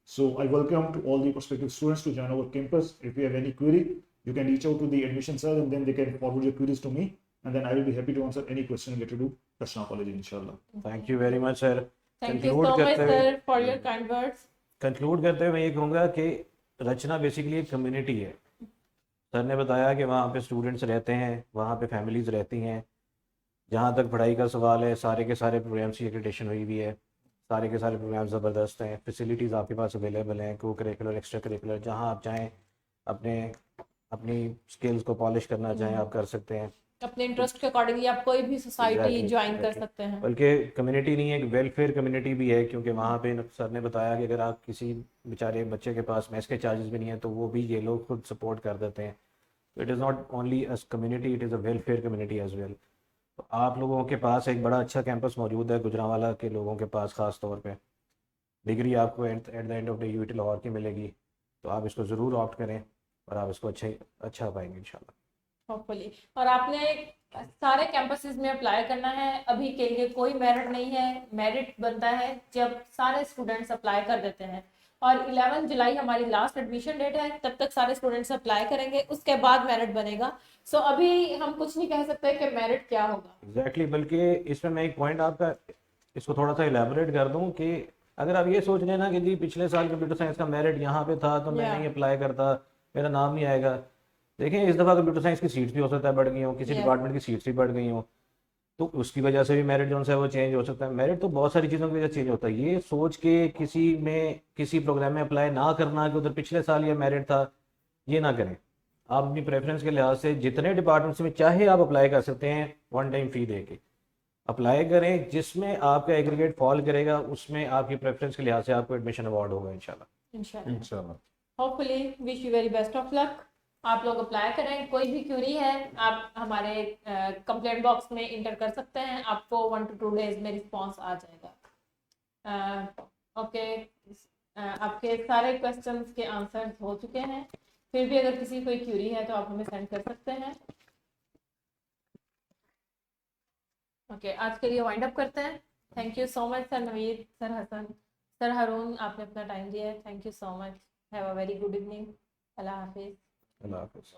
So I welcome to all the prospective students to join our campus. If you have any query, you can reach out to the admission cell and then they can forward your queries to me and then I will be happy to answer any question related to Rachna College, inshallah. Thank you very much sir. Thank you Conclude so much करते हुए- sir for your kind words. Conclude करते हुए मैं ये कहूँगा कि रचना basically एक community है। सर ने बताया कि वहाँ पे स्टूडेंट्स रहते हैं, वहाँ पे फैमिलीज़ रहती हैं। जहाँ तक पढ़ाई का सवाल है, सारे के सारे प्रोग्राम्स की एक्रेडिटेशन हुई हुई है, सारे के सारे प्रोग्राम ज़बरदस्त हैं, फैसिलिटीज़ आपके पास अवेलेबल हैं, को करिकुलर एक्स्ट्रा करिकुलर, जहाँ आप चाहें अपने अपनी स्किल्स को पॉलिश करना चाहें आप कर सकते हैं। अपने इंटरेस्ट के अकॉर्डिंगली आप कोई भी सोसाइटी Exactly, ज्वाइन कर exactly. सकते हैं। बल्कि कम्युनिटी नहीं है, एक वेलफेयर कम्युनिटी भी है, क्योंकि वहाँ पे सर ने बताया कि अगर आप किसी बेचारे बच्चे के पास मैथ्स के चार्जेस भी नहीं है तो वो भी ये लोग खुद सपोर्ट कर देते हैं। It is not only a community, it is a welfare community as well. तो आप लोगों के पास एक बड़ा अच्छा कैंपस मौजूद है, गुजरांवाला के लोगों के पास ख़ास तौर पे। डिग्री आपको at the end of the UT Lahore की मिलेगी, तो आप इसको ज़रूर ऑप्ट करें और आप इसको अच्छा पाएंगे इंशाल्लाह। होपफुली। और आपने सारे कैंपसेस में अप्लाई करना है, अभी के लिए कोई मेरिट नहीं है। मेरिट बनता है जब सारे स्टूडेंट्स अप्लाई कर देते हैं, और 11 जुलाई हमारी लास्ट एडमिशन डेट है, तब तक सारे स्टूडेंट्स अप्लाई करेंगे, उसके बाद मेरिट बनेगा। सो अभी हम कुछ नहीं कह सकते कि मेरिट क्या होगा। एग्जैक्टली बल्कि इसमें मैं एक पॉइंट आपका इसको थोड़ा सा इलेबोरेट कर दूं कि अगर आप ये सोच रहे हैं ना कि जी पिछले साल कंप्यूटर साइंस का मेरिट यहाँ पे था तो मैं Yeah. नहीं अप्लाई करता, मेरा नाम नहीं आएगा। देखें, इस दफ़ा कंप्यूटर साइंस की सीट्स भी हो सकता है बढ़ गई हो, किसी Yes. डिपार्टमेंट की सीट्स भी बढ़ गई हो, तो उसकी वजह से भी मेरिट जो है वो चेंज हो सकता है। मेरिट तो बहुत सारी चीज़ों की वजह से चेंज होता है। ये सोच के किसी प्रोग्राम में अप्लाई ना करना कि उधर पिछले साल ये मेरिट था, ये ना करें। आप अपनी प्रेफरेंस के लिहाज से जितने डिपार्टमेंट्स में चाहे आप अप्लाई कर सकते हैं, वन टाइम फी दे के अप्लाई करें, जिसमें आपका एग्रीगेट फॉल करेगा उसमें आपकी प्रेफरेंस के लिहाज से आपको एडमिशन अवार्ड होगा इंशाल्लाह। इंशाल्लाह। इंशाल्लाह। Hopefully wish you very best of luck. आप लोग अप्लाई करें। कोई भी क्यूरी है आप हमारे कंप्लेंट बॉक्स में इंटर कर सकते हैं, आपको 1 to 2 डेज में रिस्पांस आ जाएगा। ओके, आपके सारे क्वेश्चंस के आंसर्स हो चुके हैं। फिर भी अगर किसी कोई क्यूरी है तो आप हमें सेंड कर सकते हैं। ओके, आज के लिए वाइंड अप करते हैं। Thank you so much sir Naveed, sir Hasan, sir Haroon, आपने अपना टाइम दिया है। Thank you so much. Have a very good evening. अल्लाह हाफिज़। अल्लाह हाफिज़।